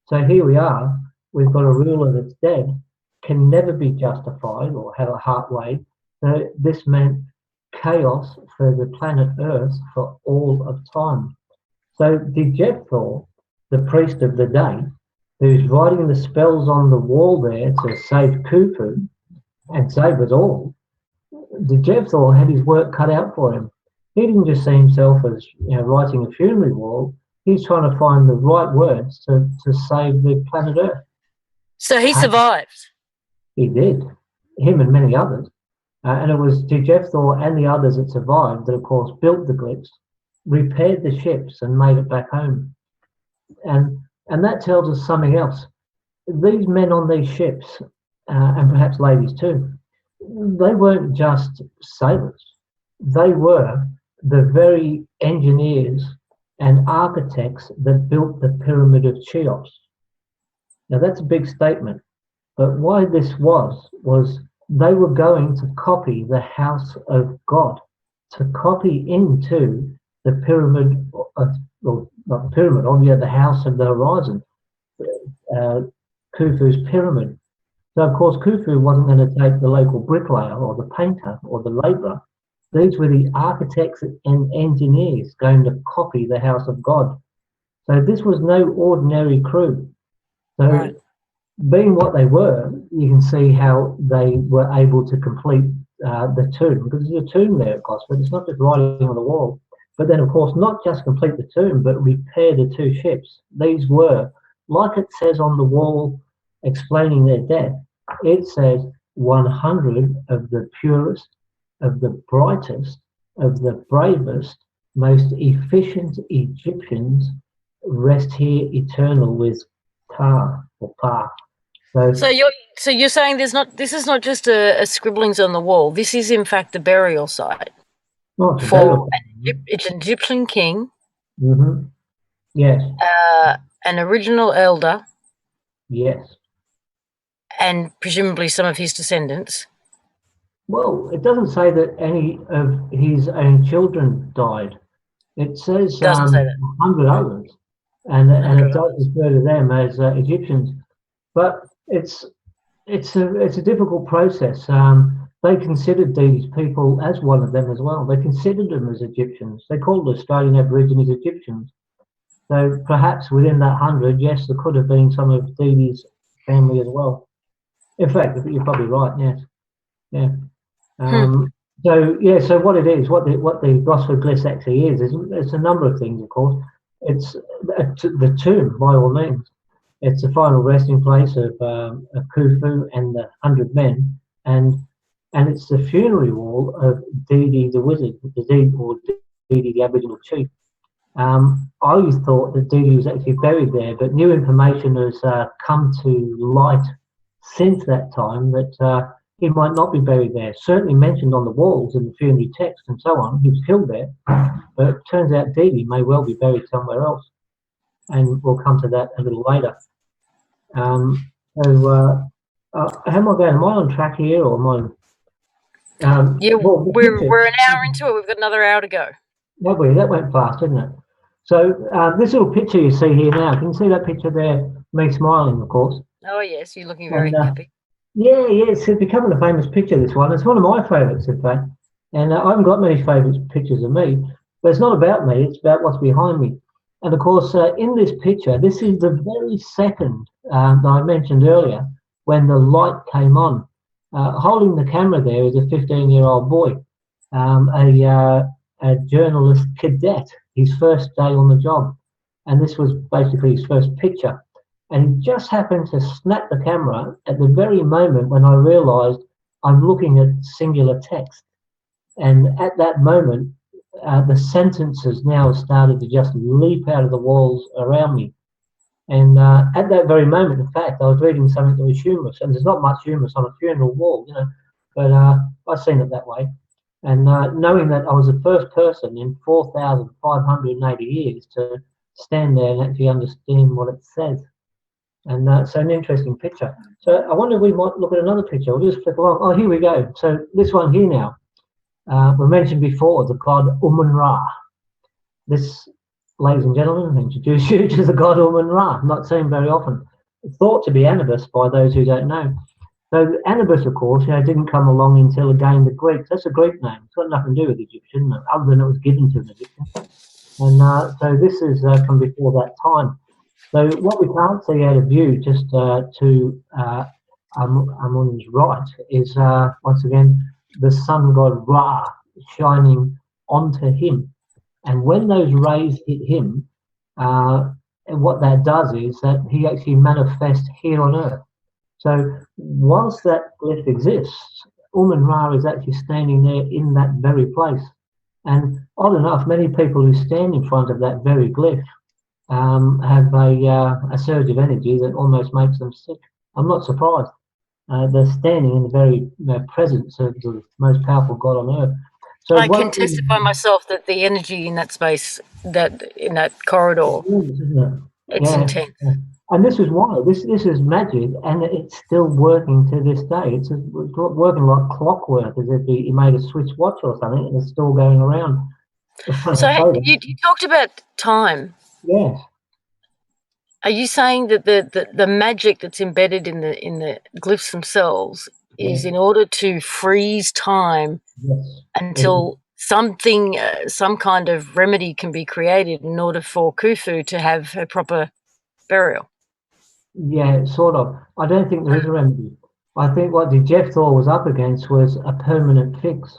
So here we are. We've got a ruler that's dead, can never be justified or have a heart weight. So this meant chaos for the planet Earth for all of time. So Djebthor, the priest of the day, who's writing the spells on the wall there to save Khufu and save us all, Djebthor had his work cut out for him. He didn't just see himself as writing a funeral wall. He's trying to find the right words to save the planet Earth. So he survived. He did. Him and many others. And it was Djebthor and the others that survived that, of course, built the glyphs, repaired the ships, and made it back home. And that tells us something else. These men on these ships, and perhaps ladies too, they weren't just sailors. They were the very engineers and architects that built the Pyramid of Cheops. Now that's a big statement, but why this was they were going to copy the house of God, to copy into the pyramid, or not the pyramid, the house of the horizon, Khufu's pyramid. So of course Khufu wasn't going to take the local bricklayer or the painter or the labourer. These were the architects and engineers going to copy the house of God. So this was no ordinary crew. So being what they were, you can see how they were able to complete the tomb, because there's a tomb there at Gosford. It's not just writing on the wall. But then, of course, not just complete the tomb, but repair the 2 ships. These were, like it says on the wall explaining their death, it says 100 of the purest, of the brightest, of the bravest, most efficient Egyptians rest here eternal with Ta or Pa. So you're saying this is not just a scribblings on the wall. This is in fact the burial site for an Egyptian king. Mm-hmm. Yes. An original elder. Yes. And presumably some of his descendants. Well, it doesn't say that any of his own children died. It says 100 others, and it does refer to them as Egyptians. But it's a difficult process. They considered these people as one of them as well. They considered them as Egyptians. They called Australian Aborigines Egyptians. So perhaps within that 100, yes, there could have been some of Dee Dee's family as well. In fact, you're probably right. Yes, yeah. So yeah, so what it is, what the Gosford Glyphs actually is it's a number of things, of course. It's the tomb, by all means. It's the final resting place of Khufu and the 100 Men, and it's the funerary wall of Didi the Wizard, or Didi the Aboriginal Chief. I always thought that Didi was actually buried there, but new information has come to light since that time that he might not be buried there. Certainly mentioned on the walls in the funerary text and so on. He was killed there, but it turns out Didi may well be buried somewhere else, and we'll come to that a little later. So how am I going? Am I on track here, or am I? Yeah, Well, we're an hour into it. We've got another hour to go. that went fast, didn't it? So this little picture you see here now, can you see that picture there? Me smiling, of course. Oh yes, you're looking very happy. Yeah, it's becoming a famous picture, this one. It's one of my favourites, in fact. And I haven't got many favourite pictures of me, but it's not about me, it's about what's behind me. And of course, in this picture, this is the very second that I mentioned earlier when the light came on. Holding the camera there is a 15-year-old boy, a journalist cadet, his first day on the job. And this was basically his first picture. And he just happened to snap the camera at the very moment when I realised I'm looking at singular text. And at that moment, the sentences now started to just leap out of the walls around me. And at that very moment, in fact, I was reading something that was humorous, and there's not much humorous on a funeral wall, but I've seen it that way. And knowing that I was the first person in 4,580 years to stand there and actually understand what it says. And so an interesting picture. So I wonder if we might look at another picture. We'll just flip along. Oh, here we go. So this one here now. We mentioned before the god Umun-Ra. This, ladies and gentlemen, introduce you to the god Umun-Ra. Not seen very often. It's thought to be Anubis by those who don't know. So Anubis, of course, didn't come along until again the Greeks. That's a Greek name. It's got nothing to do with Egyptian, other than it was given to an Egyptian. And so this is from before that time. So what we can't see out of view, just to Amun's right, is once again the sun god Ra shining onto him. And when those rays hit him, what that does is that he actually manifests here on Earth. So whilst that glyph exists, Umun-Ra is actually standing there in that very place. And odd enough, many people who stand in front of that very glyph have a surge of energy that almost makes them sick. I'm not surprised. They're standing in the very presence of the most powerful god on earth. So I can testify myself that the energy in that space, in that corridor, it's intense. Yeah. And this is why this is magic, and it's still working to this day. It's working like clockwork, as if he made a Swiss watch or something, and it's still going around. So you talked about time. Yes. Are you saying that the magic that's embedded in the glyphs themselves is in order to freeze time until something, some kind of remedy can be created in order for Khufu to have her proper burial? Yeah, sort of. I don't think there is a remedy. I think what the Jephthah was up against was a permanent fix.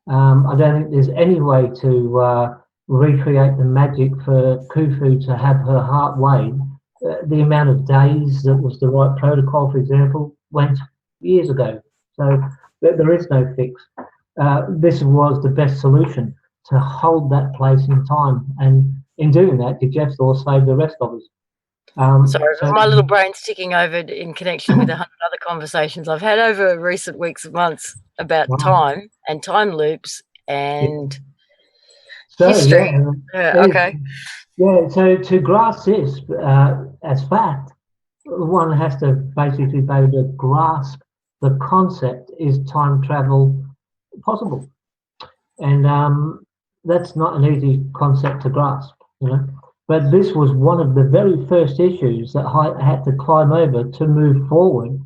I don't think there's any way to recreate the magic for Khufu to have her heart weighed. The amount of days that was the right protocol, for example, went years ago. So there is no fix. This was the best solution to hold that place in time. And in doing that, the Jephthah saved the rest of us. Sorry, my little brain's ticking over in connection with 100 other conversations I've had over recent weeks and months about time and time loops and history. Okay. Yeah, so to grasp this as fact, one has to basically be able to grasp the concept, is time travel possible? And that's not an easy concept to grasp, But this was one of the very first issues that I had to climb over to move forward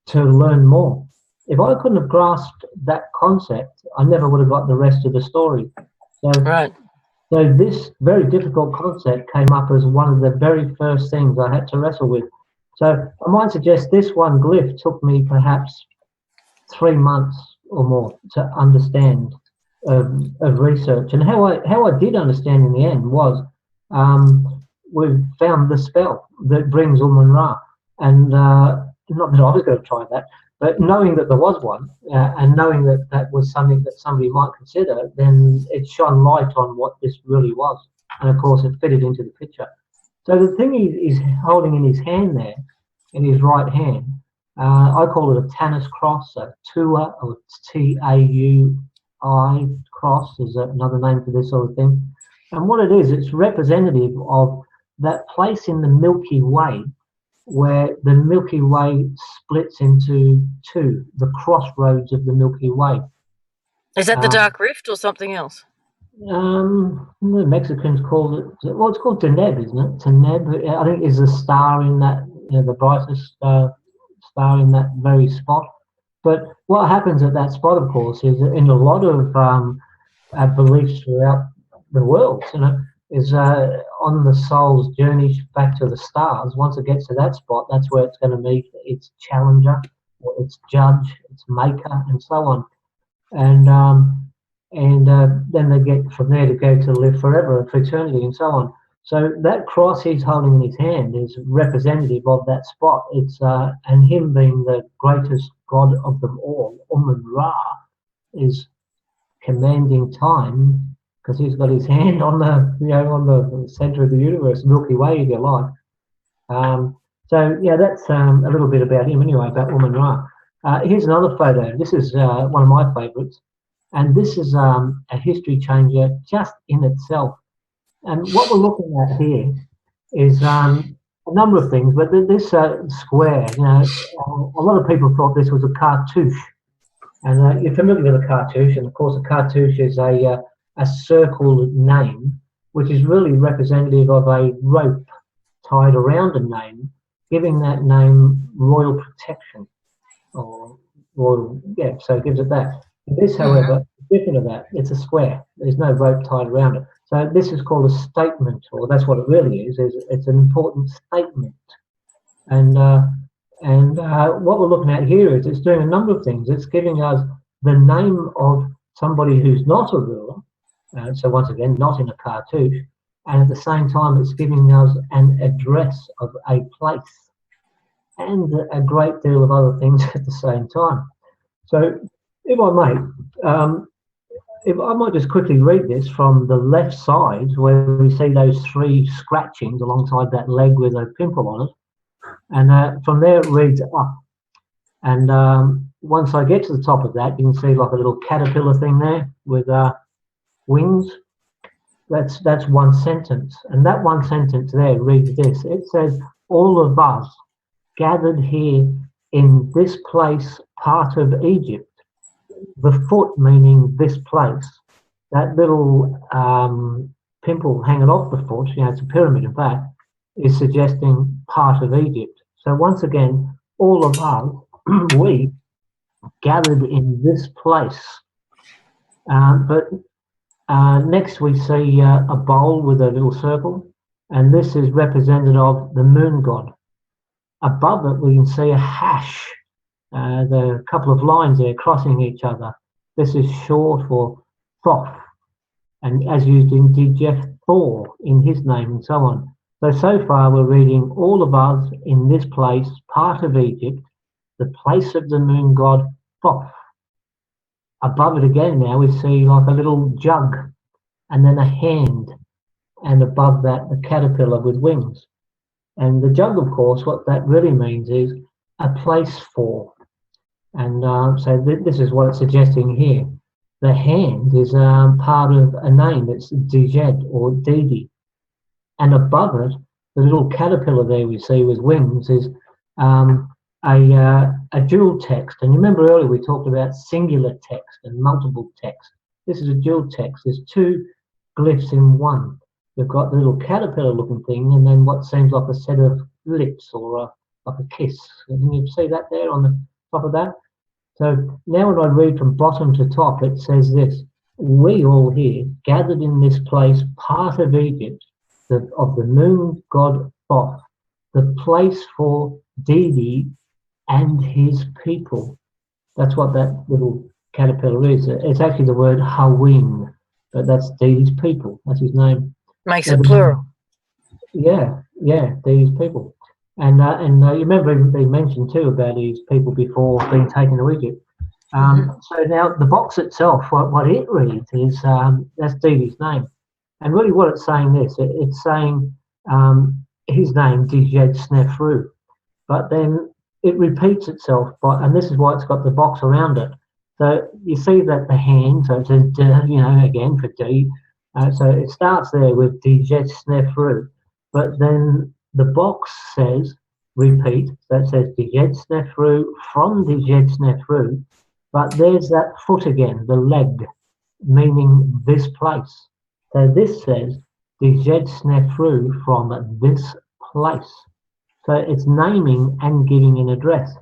to learn more. If I couldn't have grasped that concept, I never would have got the rest of the story. So this very difficult concept came up as one of the very first things I had to wrestle with. So I might suggest this one glyph took me perhaps 3 months or more to understand of research. And how I did understand in the end was we found the spell that brings Ra, and not that I was going to try that, but knowing that there was one, and knowing that that was something that somebody might consider, then it shone light on what this really was, and of course it fitted into the picture. So the thing he's holding in his hand there, in his right hand, I call it a Tanis cross, a Tua, or T-A-U-I cross is another name for this sort of thing. And what it is, it's representative of that place in the Milky Way where the Milky Way splits into two, the crossroads of the Milky Way. Is that the Dark Rift or something else? The Mexicans call it, well, it's called Deneb, isn't it? Deneb, I think, is a star in that, the brightest star in that very spot. But what happens at that spot, of course, is in a lot of beliefs throughout the world, is on the soul's journey back to the stars. Once it gets to that spot, that's where it's going to meet its challenger, or its judge, its maker, and so on. And then they get from there to go to live forever, for eternity, and so on. So that cross he's holding in his hand is representative of that spot. It's and him being the greatest god of them all, Ra, is commanding time, because he's got his hand on the on the center of the universe, Milky Way, if you like. So yeah, that's a little bit about him anyway, about Ra. Here's another photo. This is one of my favourites, and this is a history changer just in itself. And what we're looking at here is a number of things, but this square, a lot of people thought this was a cartouche. And you're familiar with a cartouche, and of course a cartouche is a circle name, which is really representative of a rope tied around a name, giving that name royal protection, or royal, so it gives it that. This, however, is different to that. It's a square. There's no rope tied around it. So this is called a statement, or that's what it really is it's an important statement. And what we're looking at here is it's doing a number of things. It's giving us the name of somebody who's not a ruler, so once again, not in a cartouche, and at the same time it's giving us an address of a place and a great deal of other things at the same time. So if I may, if I might just quickly read this from the left side, where we see those three scratchings alongside that leg with a pimple on it. And from there it reads up. And once I get to the top of that, you can see like a little caterpillar thing there with wings. That's one sentence. And that one sentence there reads this. It says, all of us gathered here in this place, part of Egypt. The foot meaning this place. That little pimple hanging off the foot, it's a pyramid in fact, is suggesting part of Egypt. So once again, all of us, we gathered in this place. But next we see a bowl with a little circle, and this is representative of the moon god. Above it we can see a hash, the couple of lines there crossing each other. This is short for Thoth, and as used in Jeff Thor in his name, and so on. So far we're reading all of us in this place, part of Egypt, the place of the moon god Thoth. Above it again now we see like a little jug, and then a hand, and above that the caterpillar with wings. And the jug, of course, what that really means is a place for. And so this is what it's suggesting here. The hand is part of a name. It's Dijed or Didi. And above it, the little caterpillar there we see with wings is a dual text. And you remember earlier we talked about singular text and multiple text. This is a dual text. There's two glyphs in one. We've got the little caterpillar looking thing, and then what seems like a set of lips, or like a kiss. Can you see that there on the top of that? So now when I read from bottom to top, it says this: we all here gathered in this place, part of Egypt, of the moon god Thoth, the place for Didi and his people. That's what that little caterpillar is. It's actually the word Hawin, but that's Dede's people. That's his name. Makes So it plural. yeah, Dede's people. And you remember him being mentioned too about his people before being taken to Egypt. So now the box itself, what it reads is that's Dede's name. And really what it's saying this, it's saying his name, Dijed Snefru. But then it repeats itself, and this is why it's got the box around it. So you see that the hand, so it says, again for D. So it starts there with Dijed Snefru. But then the box says, repeat, so it says Dijed Snefru from Dijed Snefru. But there's that foot again, the leg, meaning this place. So this says Dijed Snefru from this place. So it's naming and giving an address.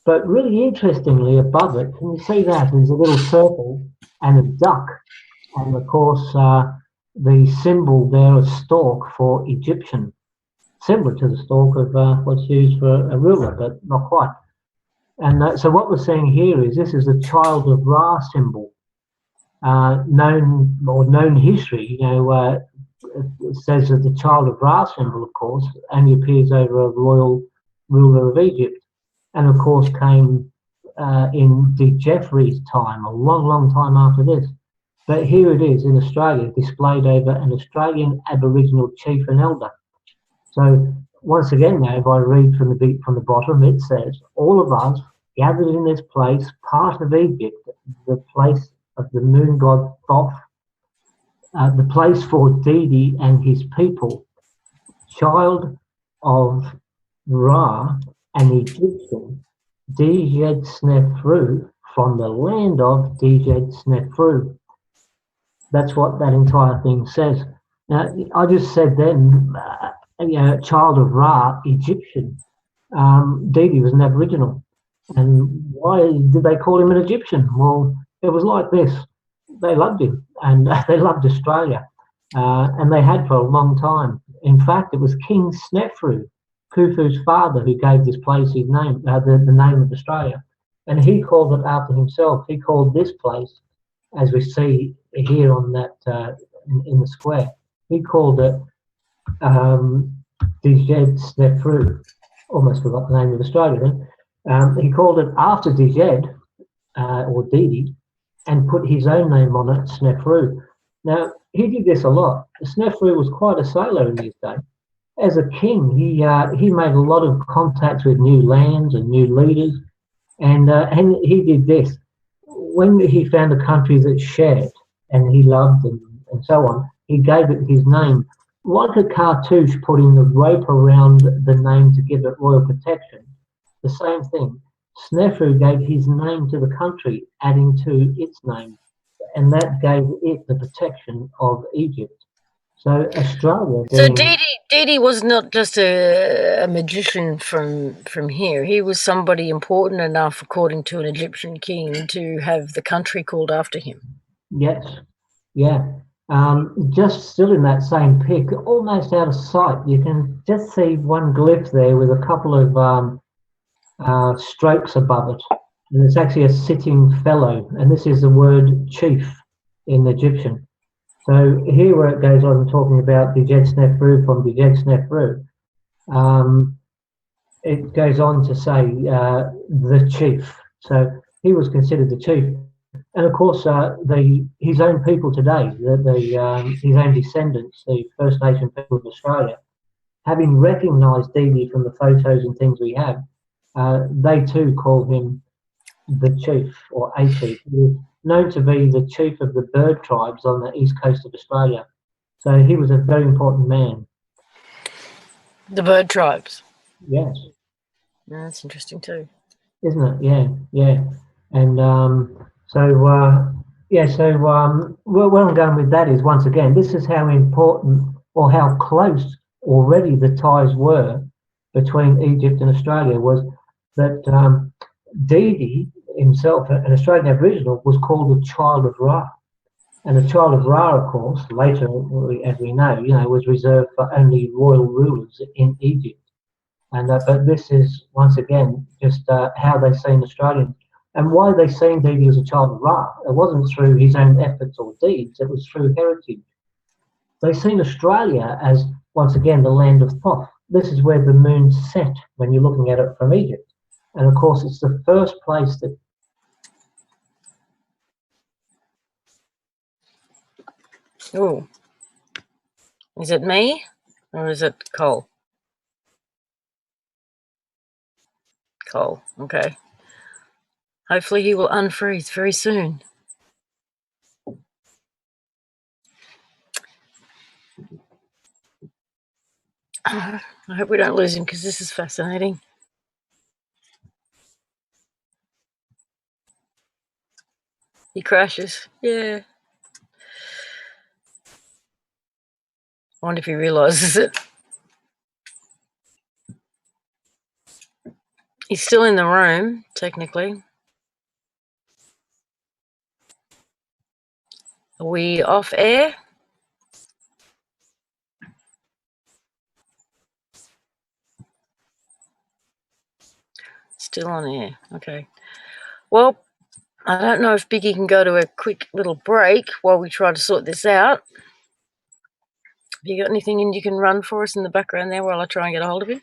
But really interestingly, above it, can you see that? There's a little circle and a duck. And of course, the symbol there is stork for Egyptian, similar to the stork of what's used for a ruler, but not quite. And so what we're seeing here is this is the child of Ra symbol, known history. It says that the child of Ra symbol, of course, only appears over a royal ruler of Egypt, and of course came in De Jeffrey's time, a long time after this. But here it is in Australia, displayed over an Australian Aboriginal chief and elder. So once again now, if I read from the bottom, it says, all of us gathered in this place, part of Egypt, the place of the moon god Thoth, the place for Dede and his people, child of Ra, an Egyptian, Dijed Snefru, from the land of Dijed Snefru. That's what that entire thing says. Now, I just said then, child of Ra, Egyptian. Dede was an Aboriginal. And why did they call him an Egyptian? Well, it was like this. They loved him, and they loved Australia. And they had for a long time. In fact, it was King Snefru, Khufu's father, who gave this place his name, the name of Australia. And he called it after himself. He called this place, as we see here on that in the square, he called it Dijed Snefru. Almost forgot the name of Australia then. He called it after Dijed, or Dede, and put his own name on it, Snefru. Now, he did this a lot. Snefru was quite a sailor in his day. As a king, he made a lot of contacts with new lands and new leaders, and he did this. When he found a country that shared and he loved and so on, he gave it his name. Like a cartouche putting the rope around the name to give it royal protection, the same thing. Snefru gave his name to the country, adding to its name, and that gave it the protection of Egypt. So Australia. So Dede was not just a magician from here. He was somebody important enough, according to an Egyptian king, to have the country called after him. Yes, yeah. Just still in that same pic, almost out of sight, you can just see one glyph there with a couple of strokes above it. And it's actually a sitting fellow, and this is the word chief in Egyptian. So here where it goes on talking about Dijed Snefru from Dijed Snefru, it goes on to say the chief. So he was considered the chief. And of course, his own people today, his own descendants, the First Nation people of Australia, having recognised Dede from the photos and things we have, they too call him the chief or a chief. He is known to be the chief of the bird tribes on the east coast of Australia. So he was a very important man. The bird tribes. Yes. Yeah, that's interesting too. Isn't it? Yeah. And where I'm going with that is, once again, this is how important or how close already the ties were between Egypt and Australia, was that Dede himself, an Australian Aboriginal, was called a child of Ra. And the child of Ra, of course, later, as we know, was reserved for only royal rulers in Egypt. And but this is, once again, just how they seen Australians. And why they seen Davy as a child of Ra, it wasn't through his own efforts or deeds, it was through heritage. They seen Australia as, once again, the land of Thoth. This is where the moon set when you're looking at it from Egypt. And of course, it's the first place that... Oh, is it me or is it Cole? Cole, okay. Hopefully he will unfreeze very soon. I hope we don't lose him because this is fascinating. He crashes. Yeah. I wonder if he realizes it. He's still in the room, technically. Are we off air? Still on air. Okay. Well, I don't know if Biggie can go to a quick little break while we try to sort this out. Have you got anything you can run for us in the background there while I try and get a hold of him?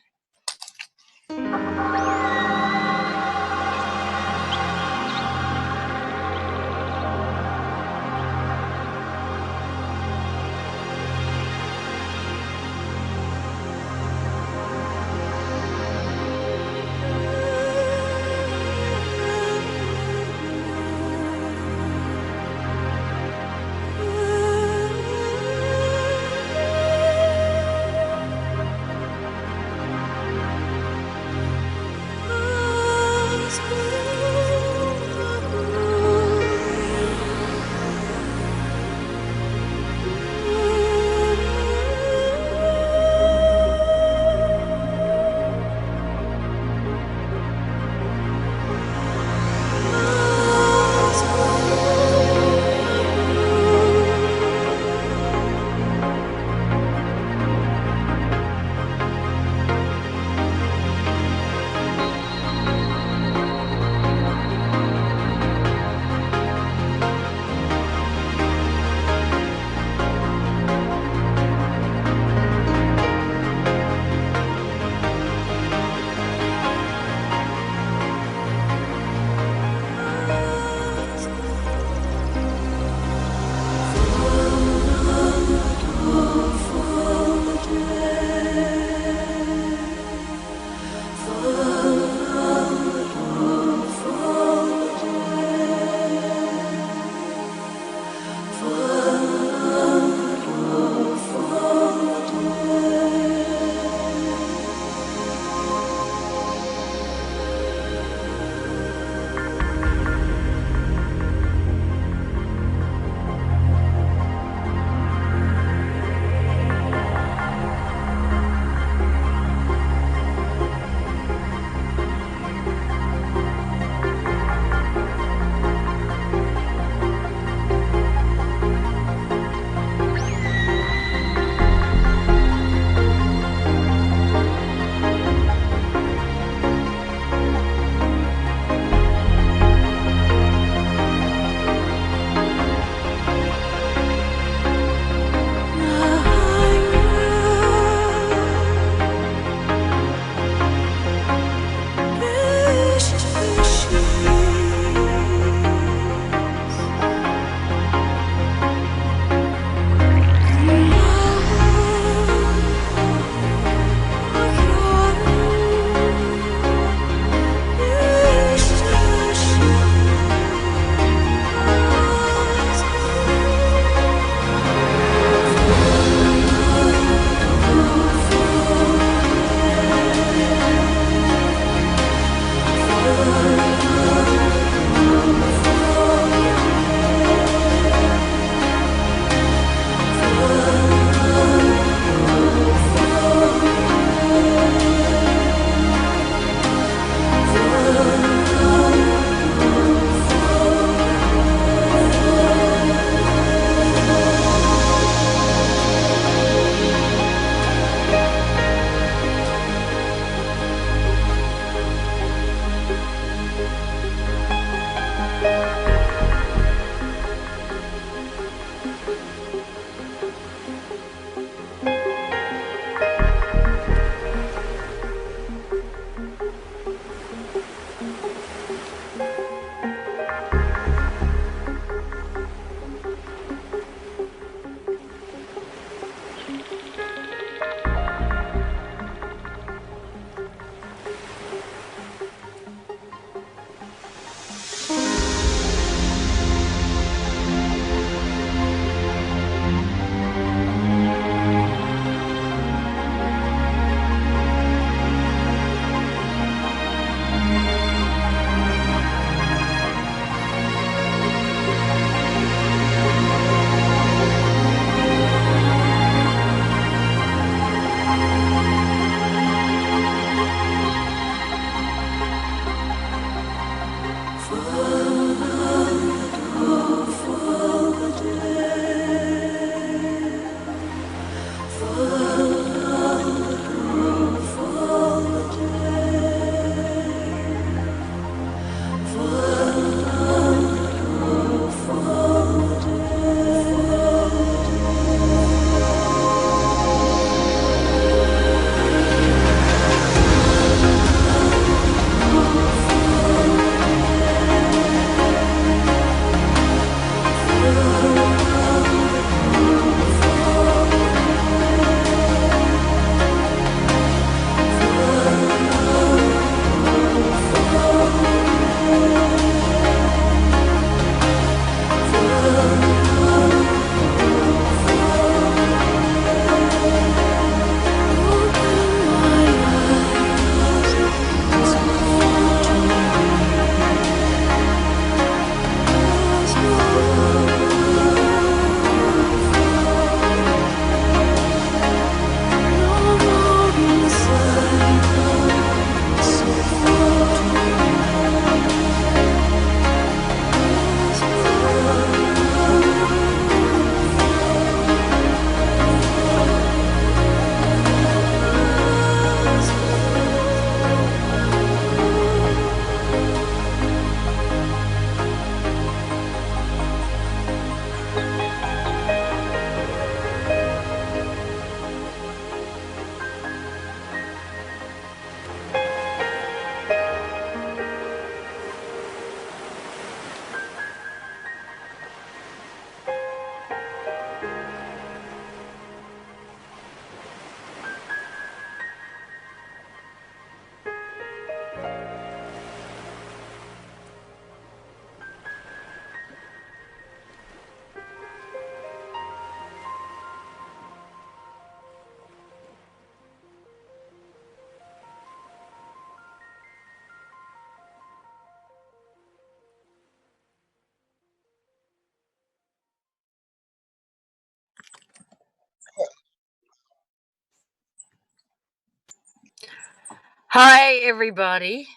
Hi, everybody.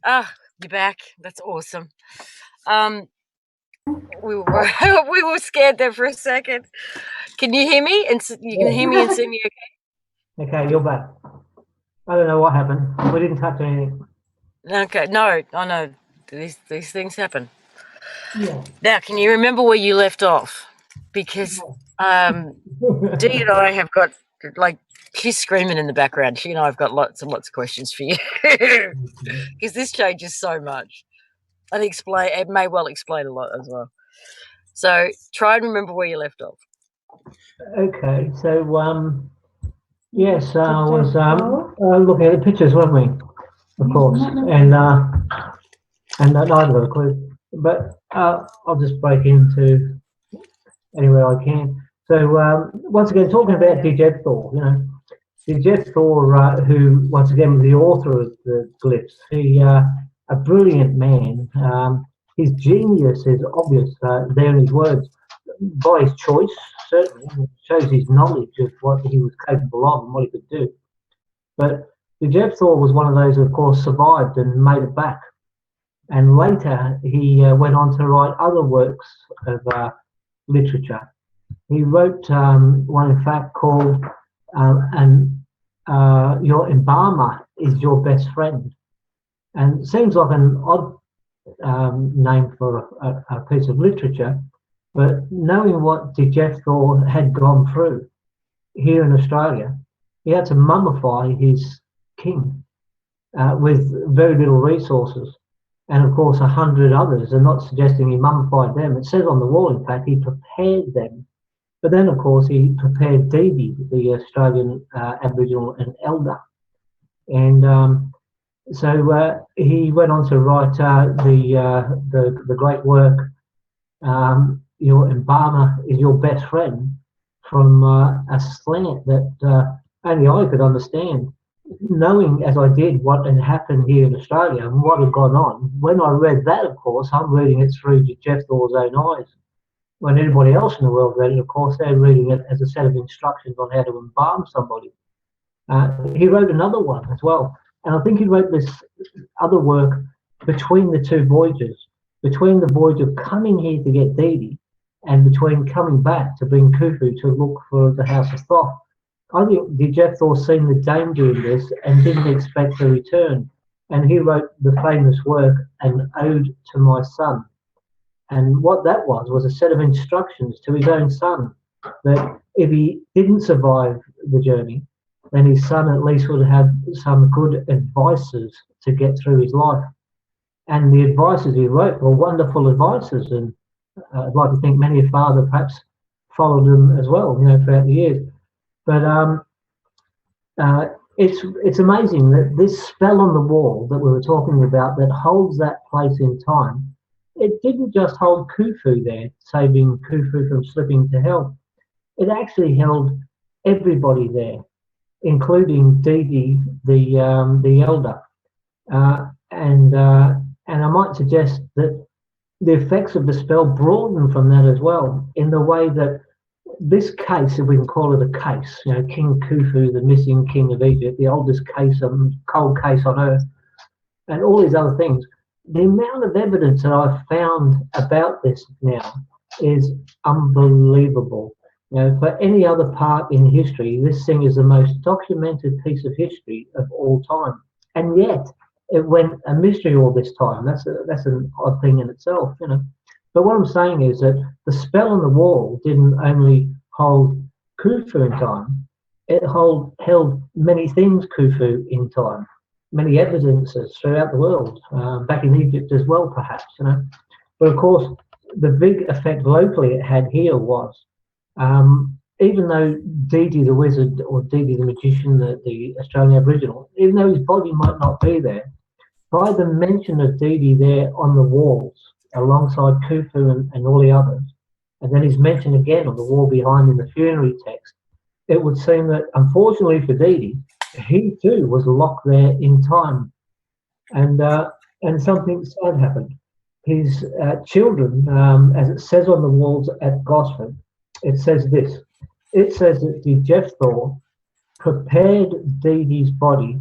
Ah, you're back. That's awesome. We were we were scared there for a second. Can you hear me? And you can hear me and see me okay? Okay, you're back. I don't know what happened. We didn't touch anything. Okay. No, I know these things happen. Yeah. Now, can you remember where you left off? Because Dee and I have got like she's screaming in the background. She and I have got lots and lots of questions for you because this changes so much. And it may well explain a lot as well. So try and remember where you left off. Okay, so yes, I was looking at the pictures, weren't we? Of course, and neither got a clue. But I'll just break into anywhere I can. So once again, talking about Dijeth Thor, Dijeth Thor, who once again was the author of the glyphs, he a brilliant man. His genius is obvious there in his words. By his choice, certainly, it shows his knowledge of what he was capable of and what he could do. But Dijeth Thor was one of those who, of course, survived and made it back. And later, he went on to write other works of literature. He wrote one, in fact, called Your Embalmer is Your Best Friend. And it seems like an odd name for a piece of literature, But knowing what Dejethor had gone through here in Australia, he had to mummify his king with very little resources. And of course, 100 others, are not suggesting he mummified them. It says on the wall, in fact, he prepared them. But then, of course, he prepared Dee Dee, the Australian Aboriginal and elder. And so he went on to write the great work, Your Embalmer is Your Best Friend, from a slant that only I could understand. Knowing as I did what had happened here in Australia and what had gone on, when I read that, of course, I'm reading it through Jethor's own eyes. When anybody else in the world read it, of course, they're reading it as a set of instructions on how to embalm somebody. He wrote another one as well. And I think he wrote this other work between the two voyages, between the voyage of coming here to get Dee Dee and between coming back to bring Khufu to look for the House of Thoth. I think Dejethor seen the danger in this and didn't expect to return. And he wrote the famous work, An Ode to My Son. And what that was a set of instructions to his own son, that if he didn't survive the journey, then his son at least would have some good advices to get through his life. And the advices he wrote were wonderful advices, and I'd like to think many a father perhaps followed them as well, throughout the years. But it's amazing that this spell on the wall that we were talking about, that holds that place in time, it didn't just hold Khufu there, saving Khufu from slipping to hell. It actually held everybody there, including Dee Dee, the elder. And I might suggest that the effects of the spell broaden from that as well, in the way that this case, if we can call it a case, King Khufu, the missing king of Egypt, the oldest case, cold case on earth, and all these other things, the amount of evidence that I've found about this now is unbelievable. For any other part in history, this thing is the most documented piece of history of all time. And yet, it went a mystery all this time. That's an odd thing in itself, But what I'm saying is that the spell on the wall didn't only hold Khufu in time, it held many things Khufu in time, many evidences throughout the world, back in Egypt as well, perhaps, But of course, the big effect locally it had here was, even though Dee Dee the wizard, or Dee Dee the magician, the Australian Aboriginal, even though his body might not be there, by the mention of Dee Dee there on the walls, alongside Khufu and all the others, and then he's mentioned again on the wall behind in the funerary text, it would seem that, unfortunately for Dee Dee, he too was locked there in time. And something sad happened. His children, as it says on the walls at Gosford, it says this. It says that Dejethor prepared Dee Dee's body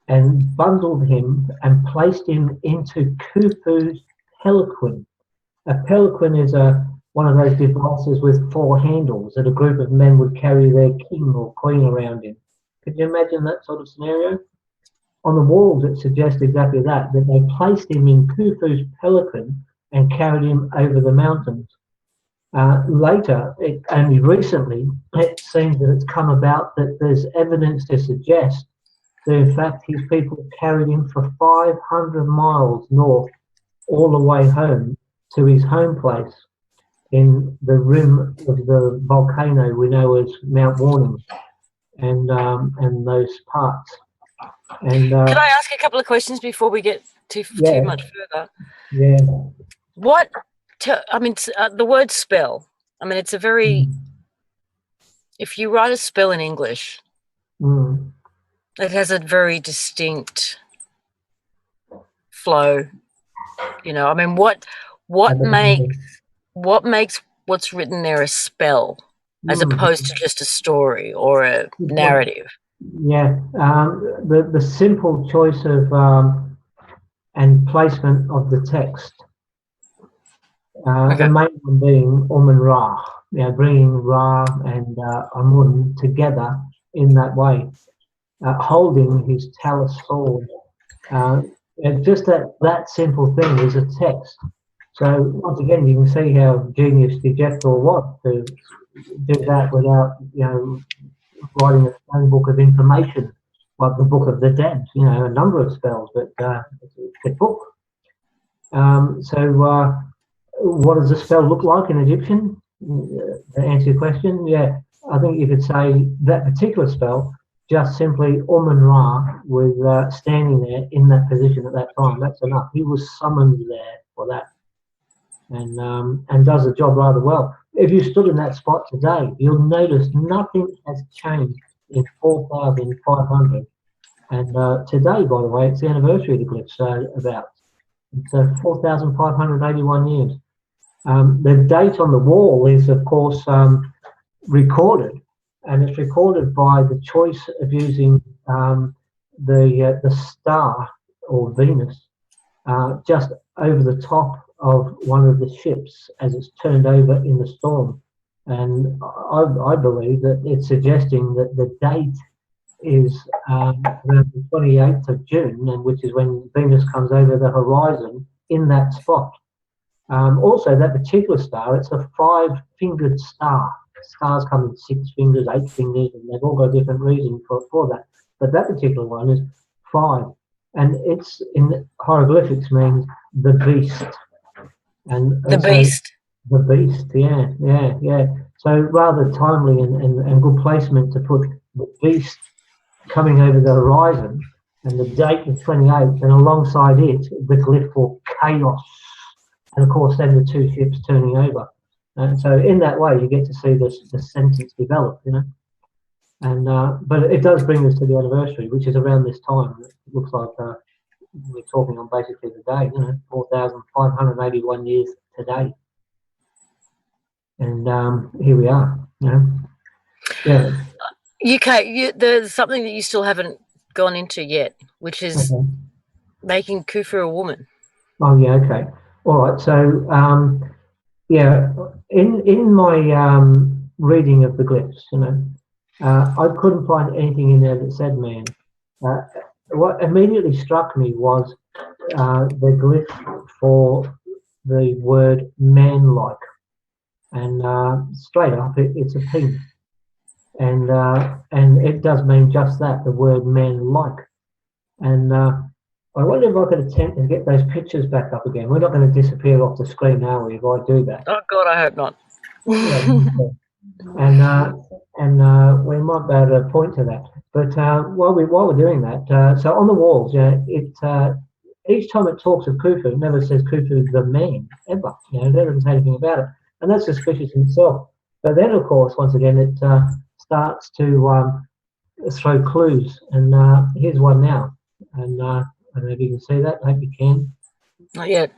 and bundled him and placed him into Khufu's pelican. A pelican is one of those devices with 4 handles that a group of men would carry their king or queen around in. Could you imagine that sort of scenario? On the walls, it suggests exactly that they placed him in Khufu's pelican and carried him over the mountains. Later, only recently, it seems that it's come about that there's evidence to suggest that, in fact, his people carried him for 500 miles north, all the way home to his home place in the rim of the volcano we know as Mount Warning, and those parts. And can I ask a couple of questions before we get too much further? Yeah. The word spell. It's a very. If you write a spell in English, it has a very distinct flow. What makes what's written there a spell, as opposed to just a story or a narrative? Yeah, the simple choice of and placement of the text. The main one being Amun-Ra, bringing Ra and Amun together in that way, holding his talus sword. Just that simple thing is a text. So once again, you can see how genius Jethro was to do that without, writing a stone book of information like the Book of the Dead. A number of spells, but it's a book. What does the spell look like in Egyptian? To answer your question, yeah, I think you could say that particular spell just simply Ra was standing there in that position at that time. That's enough. He was summoned there for that, and does the job rather well. If you stood in that spot today, you'll notice nothing has changed in 4,500. And today, by the way, it's the anniversary of the glyphs. It's 4,581 years. The date on the wall is, of course, recorded, and it's recorded by the choice of using the star or Venus just over the top of one of the ships as it's turned over in the storm. And I believe that it's suggesting that the date is around the 28th of June, and which is when Venus comes over the horizon in that spot. Also, that particular star, it's a 5-fingered star. Stars come in 6 fingers, 8 fingers, and they've all got a different reason for that. But that particular one is 5. And it's in hieroglyphics means the beast. And The beast. The beast, yeah. So rather timely and good placement to put the beast coming over the horizon and the date of 28th, and alongside it, the glyph for chaos. And of course, then the 2 ships turning over. And so in that way, you get to see the sentence develop, And but it does bring us to the anniversary, which is around this time. It looks like we're talking on basically the day, 4,581 years today. And here we are, Yeah. There's something that you still haven't gone into yet, which is making Khufu a woman. Oh, yeah, okay. All right. So, in my reading of the glyphs, I couldn't find anything in there that said man. What immediately struck me was the glyph for the word man-like, and straight up, it's a penis, and it does mean just that, the word man-like, and I wonder if I could attempt to get those pictures back up again. We're not going to disappear off the screen, are we, if I do that? Oh, God, I hope not. And we might be able to point to that. But while we're doing that, so on the walls, each time it talks of Khufu, it never says Khufu the man, ever. It doesn't say anything about it. And that's suspicious in itself. But then, of course, once again, it starts to throw clues. And here's one now. And I don't know if you can see that. I hope you can. Not yet.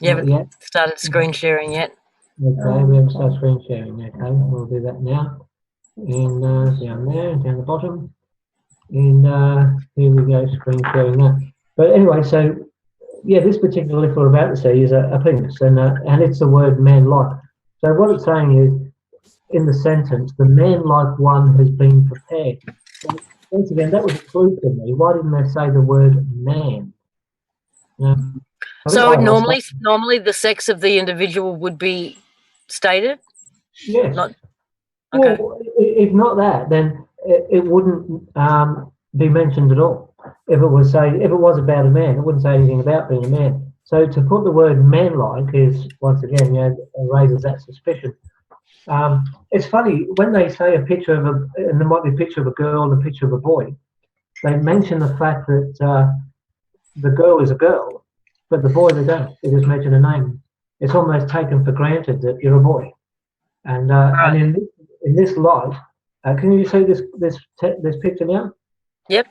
You haven't started screen sharing yet. Okay, we haven't started screen sharing. Okay, we'll do that now. And down there, down the bottom. And here we go, screen sharing that. But anyway, so yeah, this particular glyph we're about to see is a penis, and it's the word man-like. So what it's saying is, in the sentence, the man-like one has been prepared. So once again, that was a clue to me. Why didn't they say the word man? So normally the sex of the individual would be stated? Yes. Okay. Well, if not that, then it wouldn't be mentioned at all. If it was about a man, it wouldn't say anything about being a man. So to put the word man-like is, once again, raises that suspicion. It's funny, when they say a picture of and there might be a picture of a girl and a picture of a boy, they mention the fact that the girl is a girl, but the boy they don't. They just mention a name. It's almost taken for granted that you're a boy. And in this light, can you see this picture now? Yep.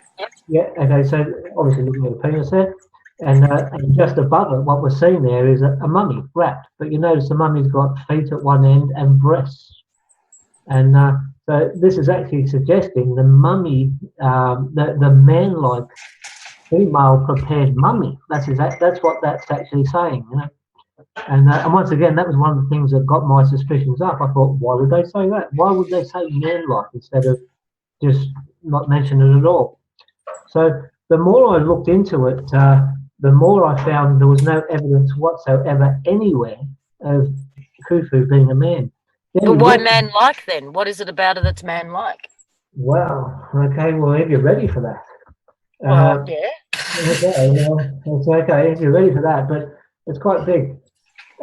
Yeah. Okay. So obviously looking at the penis there, and just above it, what we're seeing there is a mummy wrapped. But you notice the mummy's got feet at one end and breasts, and so this is actually suggesting the mummy, the man-like female prepared mummy. That's what that's actually saying. And once again, that was one of the things that got my suspicions up. I thought, why would they say that? Why would they say man-like instead of just not mention it at all? So the more I looked into it, the more I found there was no evidence whatsoever anywhere of Khufu being a man. But why man-like then? What is it about it that's man-like? Wow. Okay. Well, if you're ready for that. Well, yeah. Okay. Well, it's okay if you're ready for that, but it's quite big.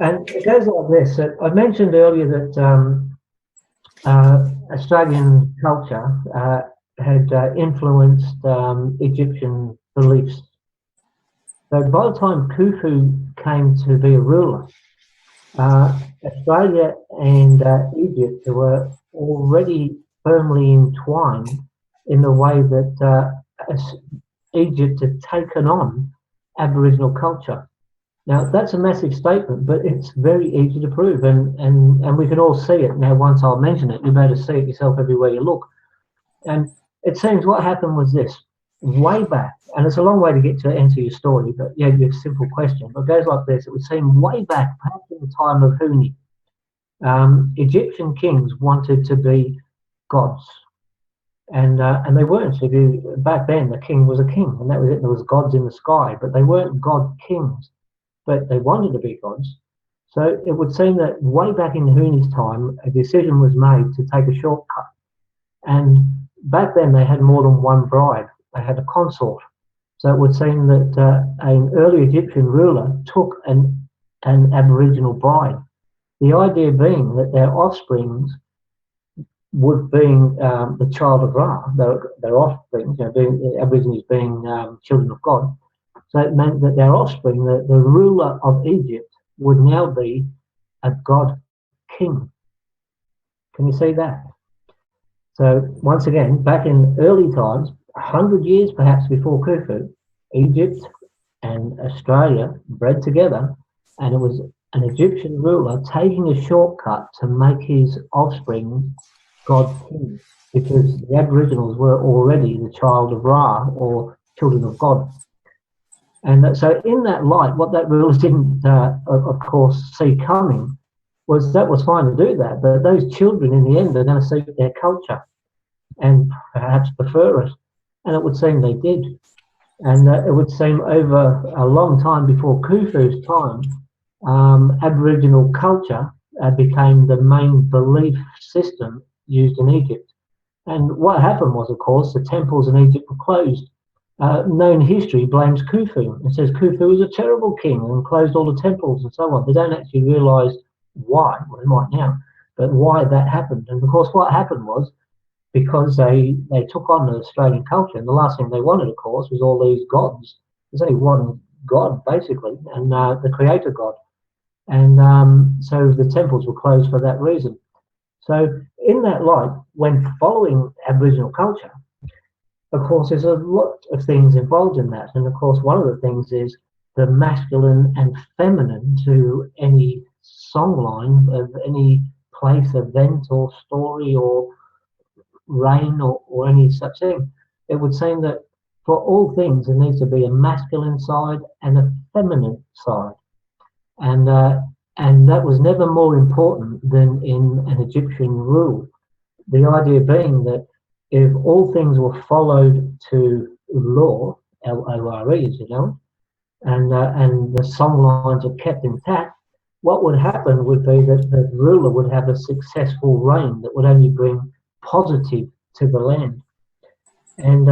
And it goes like this. I mentioned earlier that Australian culture had influenced Egyptian beliefs. So by the time Khufu came to be a ruler, Australia and Egypt were already firmly entwined in the way that Egypt had taken on Aboriginal culture. Now, that's a massive statement, but it's very easy to prove, and we can all see it. Now, once I'll mention it, you'll be able to see it yourself everywhere you look. And it seems what happened was this. Way back, and it's a long way to get to answer your story, but yeah, your simple question. But it goes like this. It would seem way back, perhaps in the time of Huni, Egyptian kings wanted to be gods. And they weren't. So back then, the king was a king, and that was it. There was gods in the sky, but they weren't god kings. But they wanted to be gods. So it would seem that way back in Huni's time, a decision was made to take a shortcut. And back then, they had more than one bride. They had a consort. So it would seem that an early Egyptian ruler took an Aboriginal bride. The idea being that their offsprings would being the child of Ra, their offspring, being Aborigines being children of God. So it meant that their offspring, the ruler of Egypt, would now be a god king. Can you see that? So once again, back in early times, 100 years perhaps before Khufu, Egypt and Australia bred together, and it was an Egyptian ruler taking a shortcut to make his offspring god king, because the Aboriginals were already the child of Ra, or children of God. And so in that light, what that ruler didn't, of course, see coming was that was fine to do that, but those children in the end are going to seek their culture and perhaps prefer it. And it would seem they did. And it would seem over a long time before Khufu's time, Aboriginal culture became the main belief system used in Egypt. And what happened was, of course, the temples in Egypt were closed. Known history blames Khufu and says Khufu was a terrible king and closed all the temples and so on. They don't actually realise why, well, they might now, but why that happened. And of course, what happened was because they took on the Australian culture, and the last thing they wanted, of course, was all these gods. There's only one God, basically, and the creator God. And so the temples were closed for that reason. So in that light, when following Aboriginal culture, of course, there's a lot of things involved in that. And of course, one of the things is the masculine and feminine to any songline of any place, event, or story, or reign, or any such thing. It would seem that for all things, there needs to be a masculine side and a feminine side. And that was never more important than in an Egyptian rule. The idea being that if all things were followed to law, L-O-R-E, as you know, and the songlines are kept intact, what would happen would be that the ruler would have a successful reign that would only bring positive to the land. And